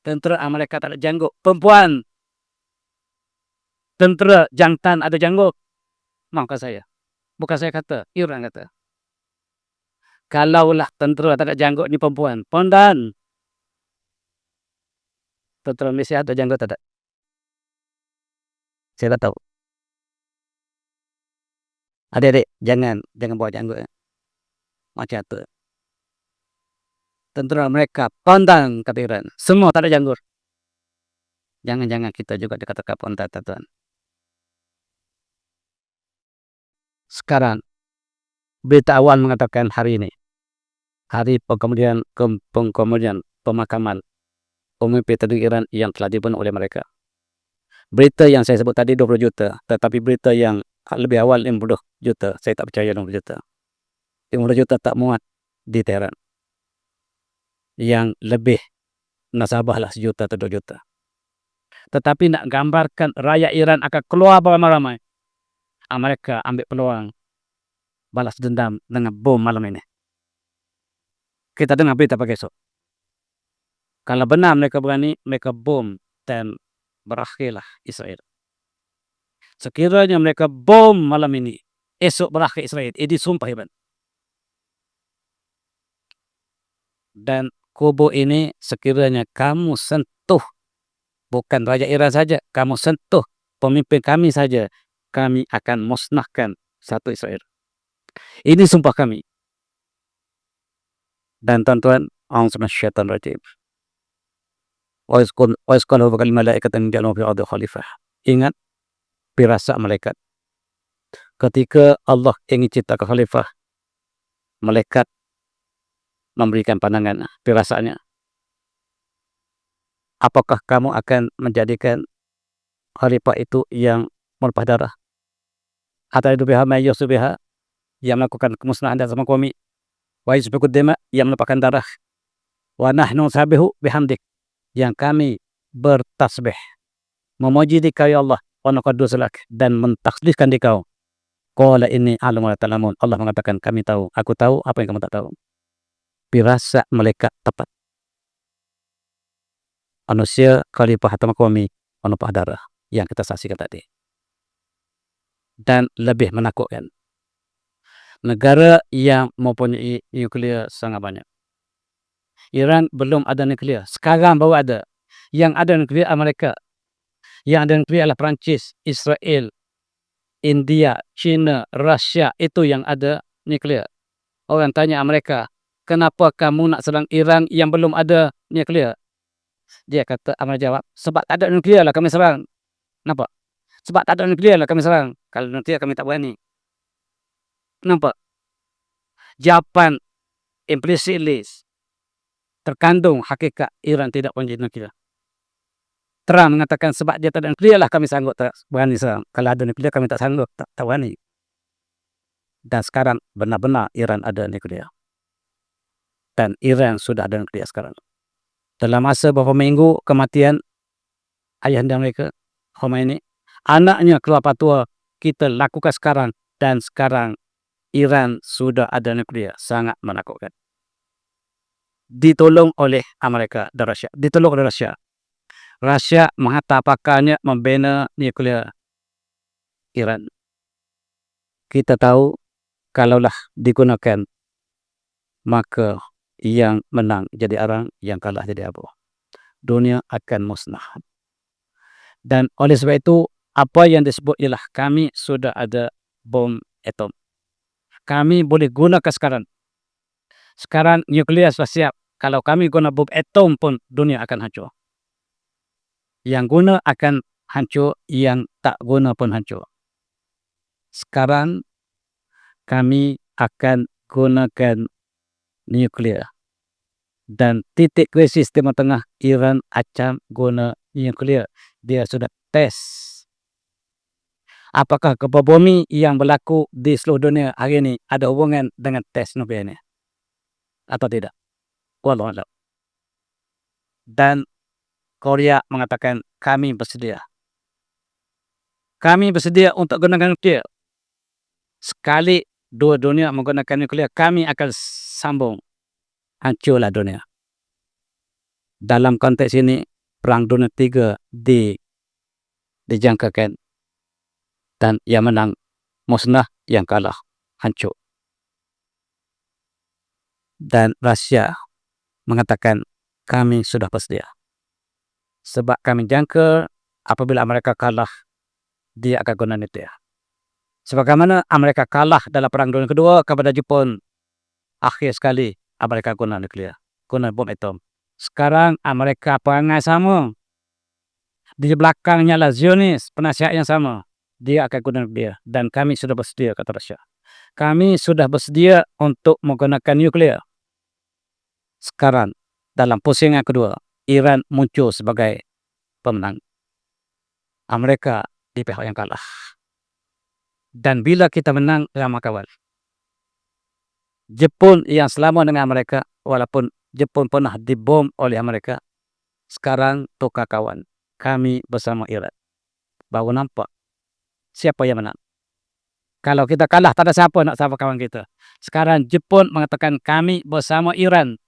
Speaker 1: Tentera Amerika tak ada janggut. Perempuan. Tentera jantan ada janggut. Maafkan saya. Bukan saya kata, Iran kata. Kalaulah tentera tak ada janggut ni perempuan. Pondan. Tentera Malaysia ada janggut tak ada? Saya tak tahu. Adik-adik, jangan bawa janggut. Macam tu. Tentera mereka pondan kata Iran. Semua tak ada janggut. Jangan-jangan kita juga dikatakan pondan, tuan. Sekarang, berita awal mengatakan hari ini. Hari kemudian pemakaman pemimpin tertinggi Iran yang telah dibunuh oleh mereka. Berita yang saya sebut tadi 20 juta. Tetapi berita yang lebih awal 50 juta. Saya tak percaya 50 juta. 50 juta tak muat di Tehran. Yang lebih nasabah lah 1 juta atau 2 juta. Tetapi nak gambarkan rakyat Iran akan keluar beramai-ramai. Amerika ambil peluang balas dendam dengan bom malam ini. Kita dengar berita pagi esok. Kalau benar mereka berani, mereka bom dan berakhirlah Israel. Sekiranya mereka bom malam ini, esok berakhir Israel. Ini sumpah hebat. Dan kubu ini sekiranya kamu sentuh, bukan Raja Iran saja, kamu sentuh pemimpin kami saja, kami akan musnahkan satu Israel. Ini sumpah kami. Dan tuan-tuan, a'udzu minasyaitonir rajim. Wa yasqalu bakal malaikatan ja'alu fi ardi khalifah. Ingat firasat malaikat. Ketika Allah ingin ciptakan khalifah, malaikat memberikan pandangan firasatnya. Apakah kamu akan menjadikan khalifah itu yang menumpah darah? Atau itu biha mayyusu biha yang melakukan kemusnahan dan sama kami. Wa yusbiqud dima yang menumpahkan darah. Wa nahnu sabihu bihamdik yang kami bertasbih memuji dikau ya Allah wa naqaddus lak dan mentasbihkan dikau. Qala inni a'lamu ma la ta'lamun. Allah mengatakan kami tahu, aku tahu apa yang kamu tak tahu. Firasat malaikat tepat. Manusia khalifah atau kami menumpah darah yang kita saksikan tadi. Dan lebih menakutkan. Negara yang mempunyai nuklear sangat banyak. Iran belum ada nuklear. Sekarang baru ada. Yang ada nuklear Amerika. Yang ada nuklear adalah Perancis, Israel, India, China, Rusia. Itu yang ada nuklear. Orang tanya Amerika, kenapa kamu nak serang Iran yang belum ada nuklear? Dia kata, Amerika jawab, sebab tak ada nuklear lah kami serang. Nampak? Sebab tak ada nuklear lah kami serang. Kalau nuklear kami tak berani. Nampak? Jawapan implicitly terkandung hakikat Iran tidak punya nuklear. Trump mengatakan sebab dia tak ada nuklear lah kami sanggup tak berani serang. Kalau ada nuklear kami tak sanggup, tak berani. Dan sekarang benar-benar Iran ada nuklear. Dan Iran sudah ada nuklear sekarang. Dalam masa beberapa minggu kematian ayahanda mereka, Khomeini, anaknya keluar fatwa, kita lakukan sekarang. Dan sekarang Iran sudah ada nuklear. Sangat menakutkan. Ditolong oleh Amerika dan Rusia. Ditolong oleh Rusia. Rusia mengatakan pakarnya membina nuklear Iran. Kita tahu kalaulah digunakan, maka yang menang jadi arang, yang kalah jadi abu. Dunia akan musnah. Dan oleh sebab itu, Apa yang disebut ialah kami sudah ada bom atom. Kami boleh gunakan sekarang. Sekarang nuklear sudah siap. Kalau kami guna bom atom pun dunia akan hancur. Yang guna akan hancur, yang tak guna pun hancur. Sekarang kami akan gunakan nuklear. Dan titik krisis Timur Tengah, Iran akan guna nuklear. Dia sudah tes. Apakah gempa bumi yang berlaku di seluruh dunia hari ini ada hubungan dengan tes nuklear ini? Atau tidak? Wallahu a'lam. Dan Korea mengatakan kami bersedia. Kami bersedia untuk gunakan nuklear. Sekali dua dunia menggunakan nuklear, kami akan sambung. Hancurlah dunia. Dalam konteks ini, Perang Dunia III dijangkakan. Dan yang menang musnah, yang kalah hancur. Dan Rusia mengatakan kami sudah bersedia. Sebab kami jangka apabila Amerika kalah, dia akan guna nuklear. Sebagaimana Amerika kalah dalam Perang Dunia Kedua kepada Jepun, akhir sekali Amerika guna nuklear, guna bom atom. Sekarang Amerika perangai sama. Di belakangnya lah Zionis, penasihat yang sama. Dia akan guna nuklear. Dan kami sudah bersedia, kata Rusia. Kami sudah bersedia untuk menggunakan nuklear. Sekarang, dalam pusingan kedua, Iran muncul sebagai pemenang. Amerika di pihak yang kalah. Dan bila kita menang, ramah kawan. Jepun yang selama dengan Amerika, walaupun Jepun pernah dibom oleh Amerika, sekarang tukar kawan. Kami bersama Iran. Baru nampak siapa yang menang. Kalau kita kalah, tak ada siapa nak sama kawan kita. Sekarang Jepun mengatakan kami bersama Iran.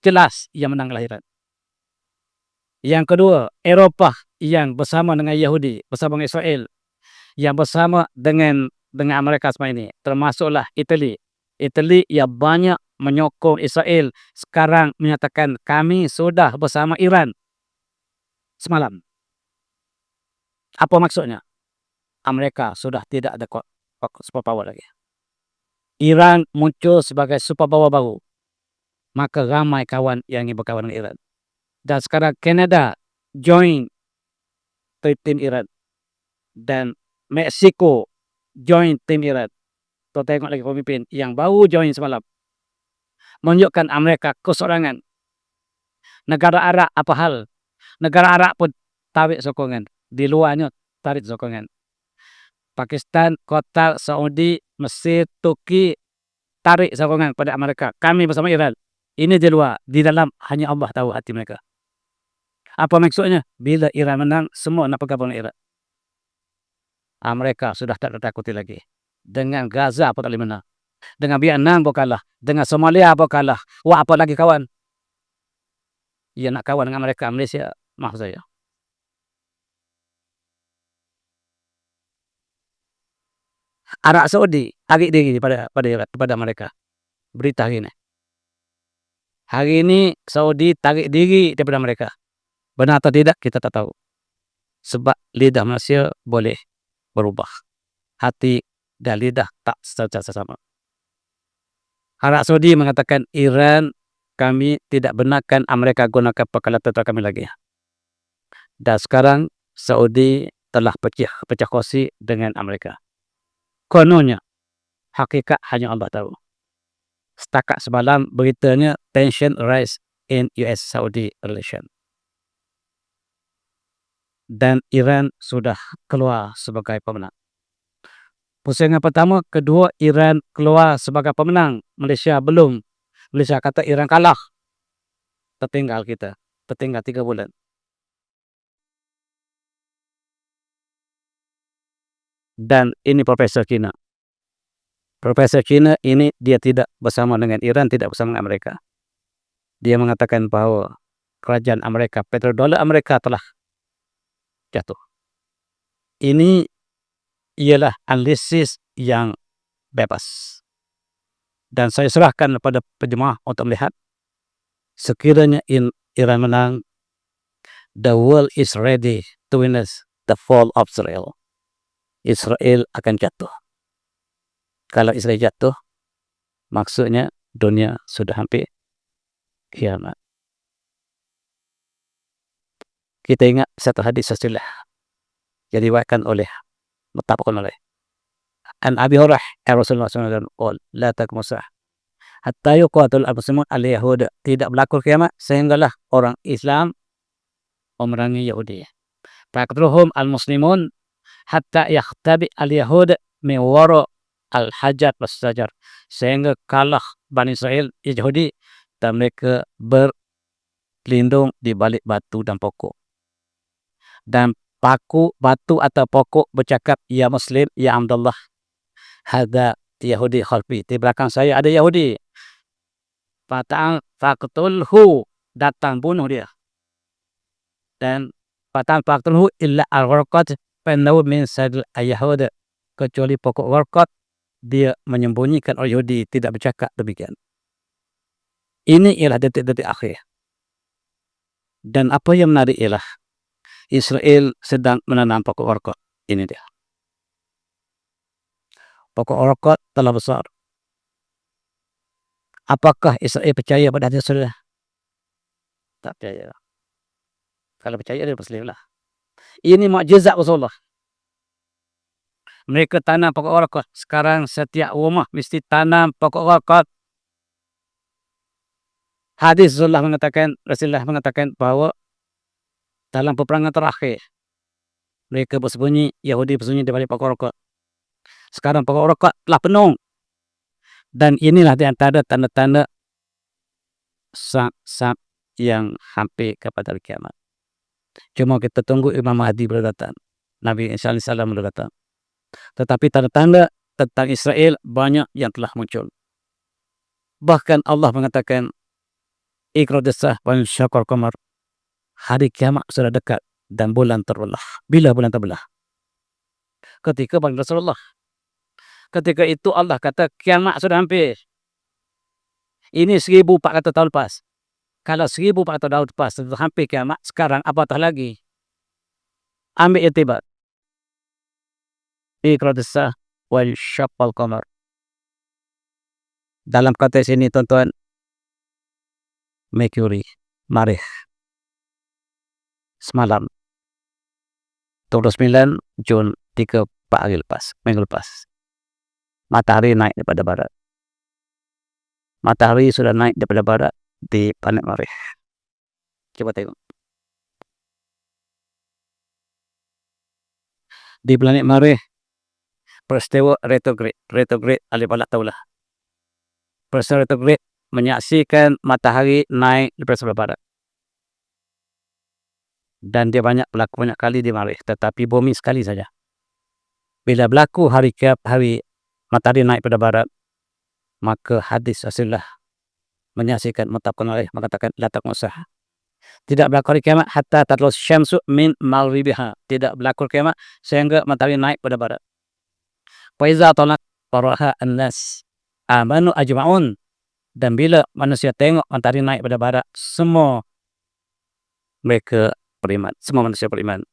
Speaker 1: Jelas yang menanglah Iran. Yang kedua, Eropah yang bersama dengan Yahudi, bersama dengan Israel, yang bersama dengan Amerika semua ini, termasuklah Itali. Itali yang banyak menyokong Israel, sekarang menyatakan kami sudah bersama Iran. Semalam. Apa maksudnya? Amerika sudah tidak ada superpower lagi. Iran muncul sebagai superpower baru. Maka ramai kawan yang ingin berkawan dengan Iran. Dan sekarang Kanada join tim Iran. Dan Meksiko join tim Iran. Tuh tengok lagi pemimpin yang baru join semalam. Menunjukkan Amerika kesorangan. Negara Arab apa hal? Negara Arab pun tarik sokongan. Di luarnya tarik sokongan. Pakistan, Qatar, Saudi, Mesir, Turki tarik sokongan pada Amerika. Kami bersama Iran. Ini di luar. Di dalam hanya Allah tahu hati mereka. Apa maksudnya? Bila Iran menang, semua nak bergabung dengan Iran. Amerika sudah tak takuti lagi. Dengan Gaza pun tak boleh menang. Dengan Vietnam pun kalah. Dengan Somalia pun kalah. Wah, apa lagi kawan? Ia nak kawan dengan Amerika, Malaysia. Maaf saya. Arab Saudi tarik diri kepada mereka. Berita hari ini. Hari ini Saudi tarik diri daripada mereka. Benar atau tidak, kita tak tahu. Sebab lidah manusia boleh berubah. Hati dan lidah tak secara sama. Arab Saudi mengatakan Iran, kami tidak benarkan Amerika gunakan perkalaan tentara kami lagi. Dan sekarang Saudi telah pecah kongsi dengan Amerika. Kononnya, hakikat hanya Allah tahu. Setakat semalam beritanya tension rise in US-Saudi relation. Dan Iran sudah keluar sebagai pemenang. Pusingan pertama, kedua, Iran keluar sebagai pemenang. Malaysia belum. Malaysia kata Iran kalah. Tertinggal kita. Tertinggal 3 bulan. Dan ini Profesor China. Profesor China ini dia tidak bersama dengan Iran, tidak bersama dengan Amerika. Dia mengatakan bahawa kerajaan Amerika, petrodolar Amerika telah jatuh. Ini ialah analisis yang bebas. Dan saya serahkan kepada penjemaah untuk melihat sekiranya Iran menang, the world is ready to witness the fall of Israel. Israel akan jatuh. Kalau Israel jatuh, maksudnya dunia sudah hampir kiamat. Kita ingat satu hadis Rasulullah yang diriwayatkan oleh muttafaqun alaih. An Abi Hurairah Rasulullah SAW la taqum as-saah hatta yuqatil al-muslimun al-yahud, tidak berlaku kiamat sehinggalah orang Islam memerangi Yahudi. Faqtuluhum al-muslimun hatta yakhtabi al-yahud min wara al-hajar was-sajar, sehingga kalah Bani Israel Yahudi dan mereka berlindung di balik batu dan pokok. Dan batu atau pokok bercakap, ya Muslim, ya Abdullah, hadza Yahudi khalfi, di belakang saya ada Yahudi. Faqtulhu, datang bunuh dia. Dan faqtulhu illa al-gharqat fanaw min sadl al-yahud, kecuali pokok gharqat dia menyembunyikan orang Yahudi, tidak bercakap demikian. Ini ialah detik-detik akhir. Dan apa yang menarik ialah Israel sedang menanam pokok gharqat. Ini dia. Pokok gharqat telah besar. Apakah Israel percaya pada hadis Rasulullah? Tak percaya. Kalau percaya dia Muslim lah. Ini mukjizat Rasulullah. Mereka tanam pokok gharqat. Sekarang setiap rumah mesti tanam pokok gharqat. Hadis Rasulullah mengatakan bahawa dalam peperangan terakhir mereka bersembunyi, Yahudi bersembunyi di balik pokok gharqat. Sekarang pokok gharqat telah penuh. Dan inilah di antara tanda-tanda saat yang hampir kepada kiamat. Cuma kita tunggu Imam Mahdi boleh datang, Nabi Isa AS boleh datang. Tetapi tanda-tanda tentang Israel banyak yang telah muncul. Bahkan Allah mengatakan, Iqradis-sah wal syaqal qamar, hari kiamat sudah dekat dan bulan terbelah. Bila bulan terbelah? Ketika bagi Rasulullah. Ketika itu Allah kata kiamat sudah hampir. Ini 1400 tahun lepas. Kalau 1400 tahun lepas sudah hampir kiamat, sekarang apatah lagi? Ambil iktibar. Iqradis-sah wal syaqal qamar. Dalam konteks ini tuan-tuan, Mercury, Marikh, semalam 29 Jun 3 hari lepas, minggu lepas, matahari naik daripada barat. Matahari sudah naik daripada barat di planet Marikh. Coba tengok. Di planet Marikh, peristiwa retrograde. Retrograde alif balak taulah. Peristiwa retrograde menyaksikan matahari naik daripada sebelah barat. Dan dia berlaku banyak kali di Marikh, tetapi bumi sekali saja. Bila berlaku hari matahari naik pada barat, maka hadis Rasulullah menyaksikan muttafaqun alaih mengatakan la taqum as-saah. Tidak berlaku hari kiamat hatta tatlu syamsu min maghribiha. Tidak berlaku kiamat sehingga matahari naik pada barat. Fa iza talaq faraha an-nas amanu ajma'un. Dan bila manusia tengok matahari naik pada barat, semua mereka beriman, semua manusia beriman.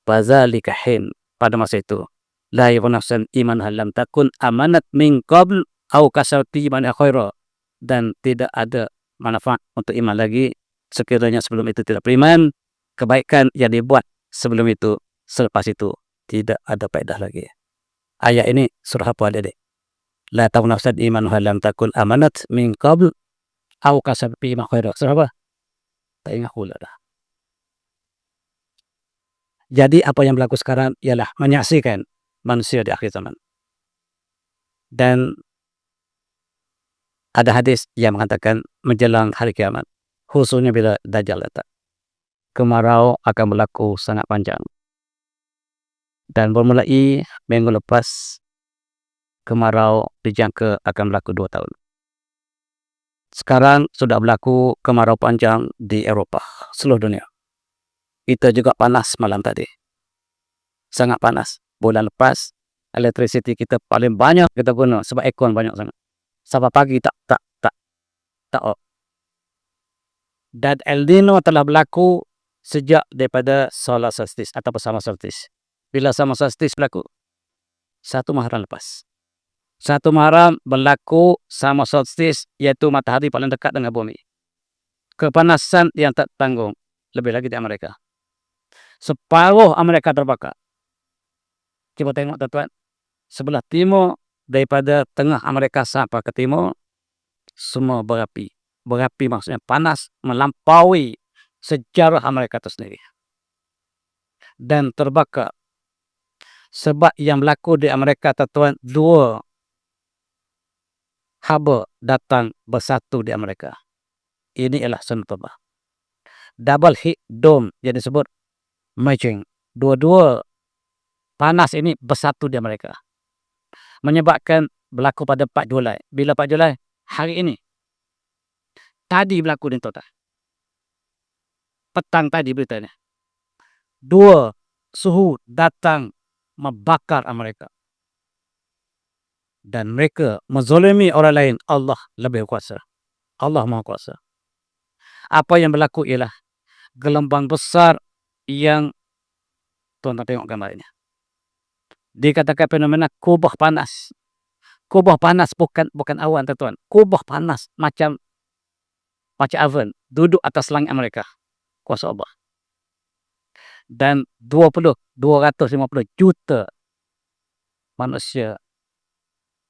Speaker 1: Fazalika hin, pada masa itu la yunafsan iman lam takun amanat min qabl au kasarti man khaira, dan tidak ada manfaat untuk iman lagi sekiranya sebelum itu tidak beriman. Kebaikan yang dibuat sebelum itu, selepas itu tidak ada faedah lagi. Ayat ini surah apa adik? La tunafsan iman lam takun amanat min qabl au kasarti man khaira. Surah apa? Tak ingat pula dah. Jadi apa yang berlaku sekarang ialah menyaksikan manusia di akhir zaman. Dan ada hadis yang mengatakan menjelang hari kiamat, khususnya bila Dajjal datang, kemarau akan berlaku sangat panjang. Dan bermulai minggu lepas, kemarau dijangka akan berlaku 2 tahun. Sekarang sudah berlaku kemarau panjang di Eropah, seluruh dunia. Kita juga panas malam tadi. Sangat panas. Bulan lepas, electricity kita paling banyak kita guna sebab aircon banyak sangat. Sampai pagi tak off. Dan El Nino telah berlaku sejak daripada solar solstice ataupun summer solstice. Bila summer solstice berlaku? 1 Muharram lepas. 1 Muharram berlaku summer solstice, iaitu matahari paling dekat dengan bumi. Kepanasan yang tak tanggung, lebih lagi di Amerika. Separuh Amerika terbakar. Cuba tengok tuan-tuan, sebelah timur daripada tengah Amerika sampai ke timur, semua berapi. Berapi maksudnya panas melampaui sejarah Amerika itu sendiri. Dan terbakar. Sebab yang berlaku di Amerika, tuan-tuan, 2 haba datang bersatu di Amerika. Ini ialah sunatullah. Double heat dome yang disebut merging. Dua-dua panas ini bersatu di Amerika. Menyebabkan berlaku pada 4 Julai. Bila 4 Julai? Hari ini. Tadi berlaku di total. Petang tadi beritanya. 2 suhu datang membakar Amerika. Dan mereka menzalimi orang lain. Allah lebih kuasa. Allah Maha Kuasa. Apa yang berlaku ialah gelombang besar yang tuan-tuan tengok gambar ini. Dikatakan fenomena kubah panas. Kubah panas bukan awan, tuan-tuan. Kubah panas macam oven duduk atas langit Amerika. Kuasa Allah. Dan 250 juta manusia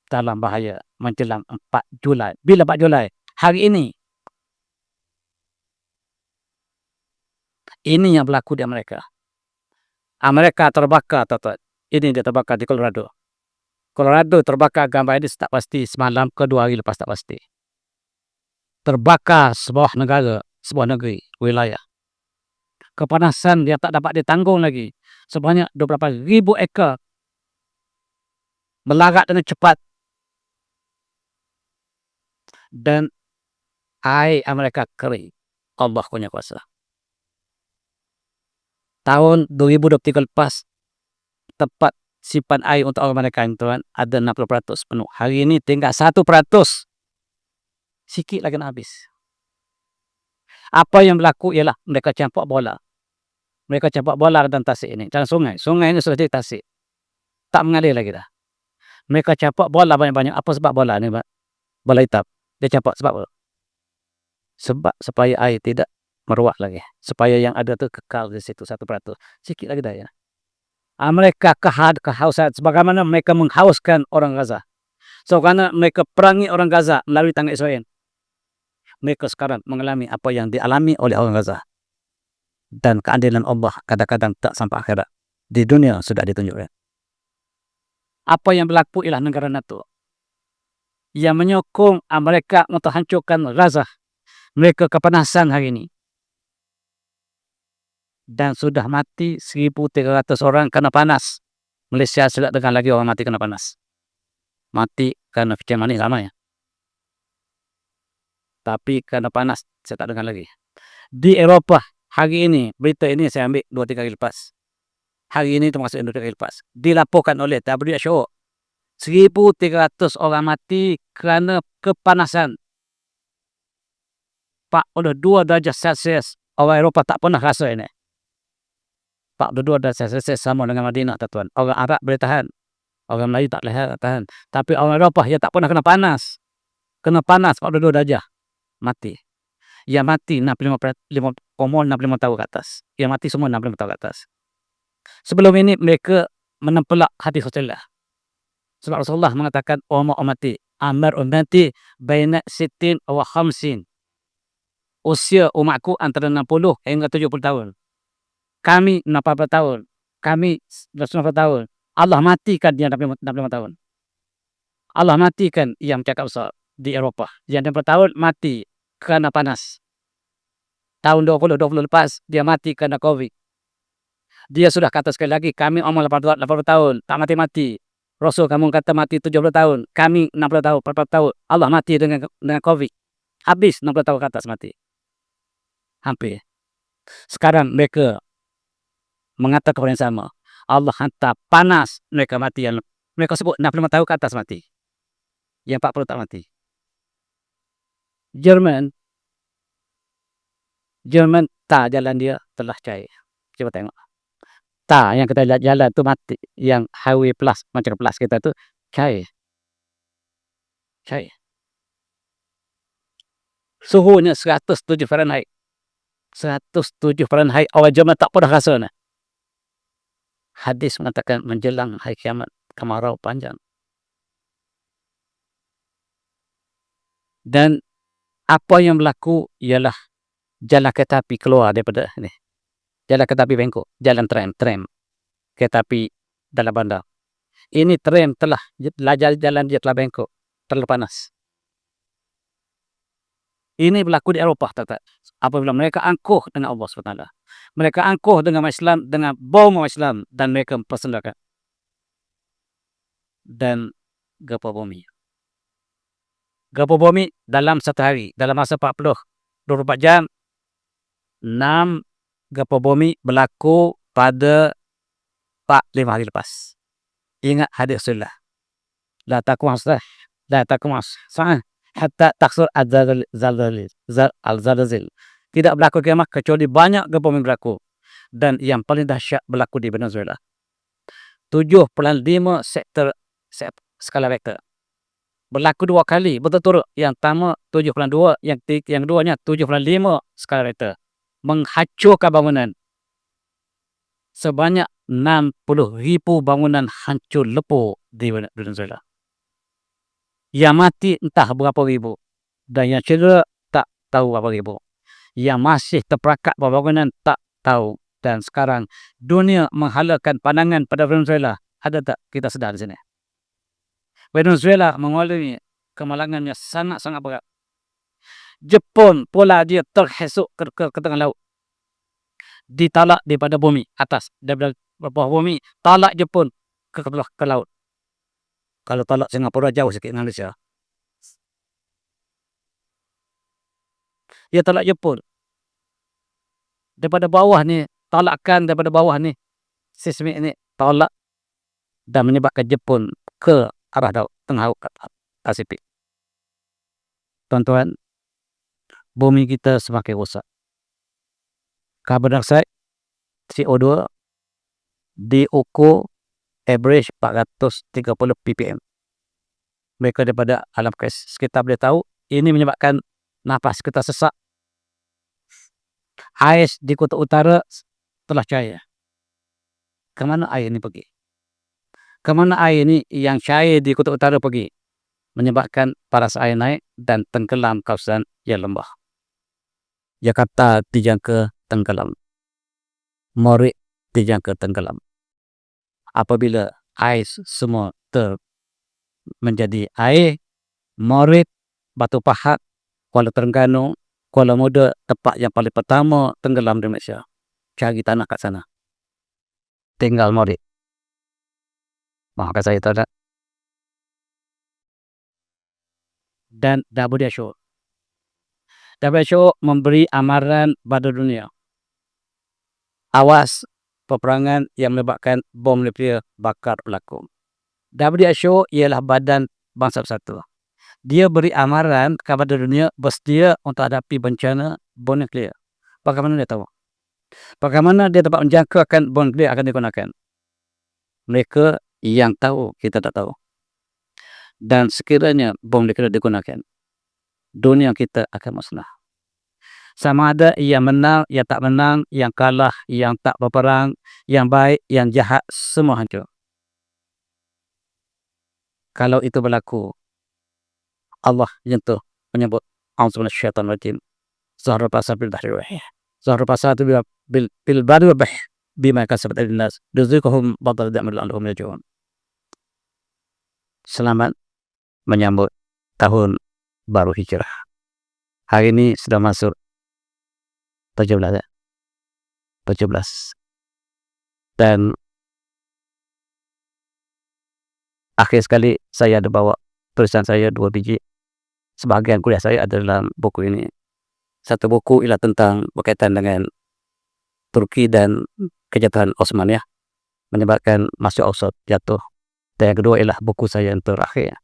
Speaker 1: dalam bahaya menjelang 4 Julai. Bila 4 Julai? Hari ini. Ini yang berlaku di Amerika. Amerika terbakar, tuan-tuan. Ini dia terbakar di Colorado. Colorado terbakar, gambar ini tak pasti, semalam ke 2 hari lepas tak pasti. Terbakar sebuah negara, sebuah negeri, wilayah. Kepanasan yang tak dapat ditanggung lagi. Sebanyak 12,000 ekar melarat dengan cepat. Dan air Amerika kering. Allah punya kuasa. Tahun 2023 lepas, tempat simpan air untuk orang Amerika, tuan, ada 60% penuh. Hari ini tinggal 1%. Sikit lagi nak habis. Apa yang berlaku ialah mereka campak bola. Mereka campak bola dalam tasik ini, dalam sungai. Sungai ini sudah jadi tasik. Tak mengalir lagi dah. Mereka campak bola banyak-banyak. Apa sebab bola ni? Bola hitam. Dia campak sebab apa? Sebab supaya air tidak meruak lagi. Supaya yang ada tu kekal di situ 1%. Sikit lagi dah ya. Mereka kehausan. Sebagaimana mereka menghauskan orang Gaza. So, kerana mereka perangi orang Gaza melalui tangan Israel. Mereka sekarang mengalami apa yang dialami oleh orang Gaza. Dan keadilan Allah kadang-kadang tak sampai akhirat. Di dunia sudah ditunjukkan. Apa yang berlaku ialah negara NATO yang menyokong Amerika untuk hancurkan Gaza. Mereka kepanasan hari ini. Dan sudah mati 1,300 orang kerana panas. Malaysia sudah dengar lagi orang mati kerana panas. Mati kerana kecil manis lama ya. Tapi kerana panas saya tak dengar lagi. Di Eropah hari ini, berita ini saya ambil 2-3 hari lepas. Hari ini termasuk 2-3 hari lepas. Dilaporkan oleh WHO. 1,300 orang mati kerana kepanasan. 42 darjah Celsius. Orang Eropah tak pernah rasa ini. 42 darjah Celsius sama dengan Madinah, tuan. Orang Arab boleh tahan. Orang Melayu tak boleh tahan. Tapi orang Eropah yang tak pernah kena panas. Kena panas 42 darjah. Mati. Yang mati 65 tahun ke atas. Yang mati semua 65 tahun ke atas. Sebelum ini mereka menempelak hadis Rasulullah. Sebab Rasulullah mengatakan ummati amar ummati baina 60 wa 50. Usia umatku antara 60 hingga 70 tahun. Kami 40 tahun. Kami 90 tahun. Allah matikan dia 65 tahun. Allah matikan yang cakap besar di Eropah. Yang 60 tahun mati kerana panas. Tahun 2020 lepas dia mati kerana COVID. Dia sudah kata sekali lagi, kami umur 80 tahun, tak mati-mati. Rasul kamu kata mati 70 tahun, kami 60 tahun, 40 tahun. Allah mati dengan COVID. Habis 60 tahun ke atas mati. Hampir. Sekarang mereka mengatakan yang sama. Allah hantar panas, mereka mati. Yang mereka sebut 65 tahun ke atas mati. Yang 40 tak mati. Jerman tak jalan dia telah cair. Coba tengok. Yang kita lihat jalan tu mati, yang highway plus, macam plus kita tu cair. Cair. Suhunya 107 Fahrenheit. 107 Fahrenheit, awal zaman tak pernah rasa nah. Hadis mengatakan menjelang hari kiamat, kemarau panjang. Dan apa yang berlaku ialah jalan kereta api keluar daripada ni. Jalan kereta api bengkok, jalan tram, kereta api dalam bandar. Ini tram telah jalan dia telah bengkok, terlalu panas. Ini berlaku di Eropah, tak? Apabila mereka angkuh dengan Allah SWT. Mereka angkuh dengan Islam, dengan bom Islam, dan mereka mempersendakan. Dan gempa bumi. Gempa bumi dalam satu hari, dalam masa 24 jam, 6 gempa bumi berlaku pada 4-5 hari lepas. Ingat hadis Rasulullah. La taqum sa'ah hatta taksur al-zalzil. Tidak berlaku kiamat kecuali banyak gempa bumi berlaku. Dan yang paling dahsyat berlaku di Venezuela. 7.5 skala Richter. Berlaku 2 kali berturut-turut. Yang pertama 7.2, yang keduanya 7.5 skala Richter. Menghancurkan bangunan. Sebanyak 60,000 bangunan hancur lepuk di Venezuela. Yang mati entah berapa ribu. Dan yang cedera tak tahu berapa ribu. Yang masih terperangkap bangunan tak tahu. Dan sekarang dunia menghalakan pandangan pada Venezuela. Ada tak kita sedar di sini? Venezuela mengalami kemalangan yang sangat-sangat berat. Jepun pula dia terhesuk ke tengah laut. Ditalak daripada bumi atas, daripada bawah bumi, talak Jepun ke laut. Kalau talak Singapura jauh sikit dengan Malaysia. Dia talak Jepun. Daripada bawah ni, talakkan daripada bawah ni, seismik ni talak dan menyebabkan Jepun ke arah tengah Pasifik. Tuan-tuan, bumi kita semakin rosak. Karbon dioksida, CO2 diukur average 430 ppm. Mereka daripada alam sekitar boleh tahu ini menyebabkan nafas kita sesak. Ais di kutub utara telah cair. Kemana air ini pergi? Kemana air ini yang cair di kutub utara pergi? Menyebabkan paras air naik dan tenggelam kawasan yang lembah. Jakarta dijangka tenggelam. Morik dijangka tenggelam. Apabila ais semua menjadi air, Morik, Batu Pahat, Kuala Terengganu, Kuala Muda, tempat yang paling pertama tenggelam di Malaysia. Cari tanah kat sana. Tinggal Morik. Maafkan saya tak. Dan WHO memberi amaran pada dunia. Awas peperangan yang menyebabkan bom nuklear bakar berlaku. WHO ialah badan bangsa bersatu. Dia beri amaran kepada dunia bersedia untuk hadapi bencana bom nuklear. Bagaimana dia tahu? Bagaimana dia dapat menjangka akan bom nuklear akan digunakan? Mereka yang tahu, kita tak tahu. Dan sekiranya bom nuklear digunakan, dunia kita akan musnah. Sama ada yang menang, yang tak menang, yang kalah, yang tak berperang, yang baik, yang jahat, semua hancur. Kalau itu berlaku, Allah jentuh menyebut A'udzu minasyaitonir rajim. Zahra pasal bil bahri wahih. Zahra pasal bil bahri wahih bima kasabat aydin nas. Rizquhum badal da'mal lahum yarji'un. Selamat menyambut tahun baru hijrah. Hari ini sudah masuk 17. Dan akhir sekali saya ada bawa tulisan saya 2 biji. Sebahagian kuliah saya ada dalam buku ini. Satu buku ialah tentang berkaitan dengan Turki dan kejatuhan Osmaniyah menyebabkan Masjid Al-Aqsa jatuh. Dan yang kedua ialah buku saya yang terakhir,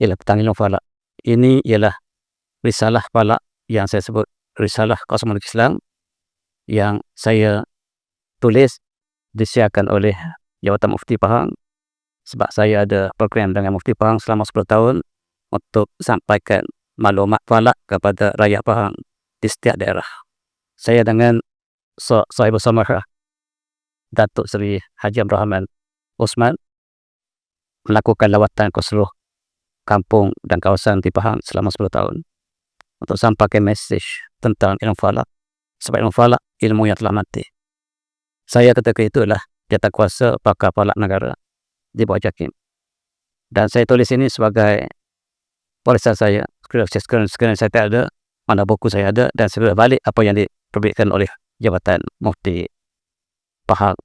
Speaker 1: ialah tentang ilmu falak. Ini ialah risalah falak yang saya sebut risalah kosmologi Islam yang saya tulis disiarkan oleh Jabatan Mufti Pahang, sebab saya ada program dengan Mufti Pahang selama 10 tahun untuk sampaikan maklumat falak kepada rakyat Pahang di setiap daerah. Saya dengan Sahibul Samarah Datuk Seri Haji Abdul Rahman Osman melakukan lawatan ke seluruh kampung dan kawasan di Pahang selama 10 tahun untuk sampaikan mesej tentang ilmu falak, sebab ilmu falak ilmu yang telah mati. Saya ketika itulah jatah kuasa pakar falak negara di bawah JAKIM, dan saya tulis ini sebagai warisan saya. Sekiranya saya tak ada, mana buku saya ada, dan saya balik apa yang diterbitkan oleh Jabatan Mufti Pahang,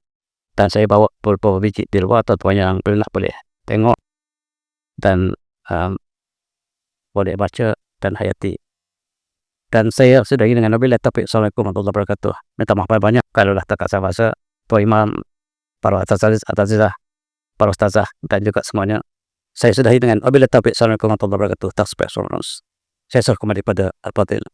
Speaker 1: dan saya bawa beberapa biji di luar. Tuan-tuan yang boleh tengok dan boleh baca dan hayati. Dan saya sudahi dengan wabillahi taufiq. Assalamualaikum warahmatullahi wabarakatuh. Minta maaf banyak kalau dah tak saya bahasa, Tuan Imam, para asatizah, para ustazah, dan juga semuanya. Saya sudahi dengan wabillahi taufiq. Assalamualaikum warahmatullahi wabarakatuh. Tasbih. Saya serah kembali pada Al-Fadhil.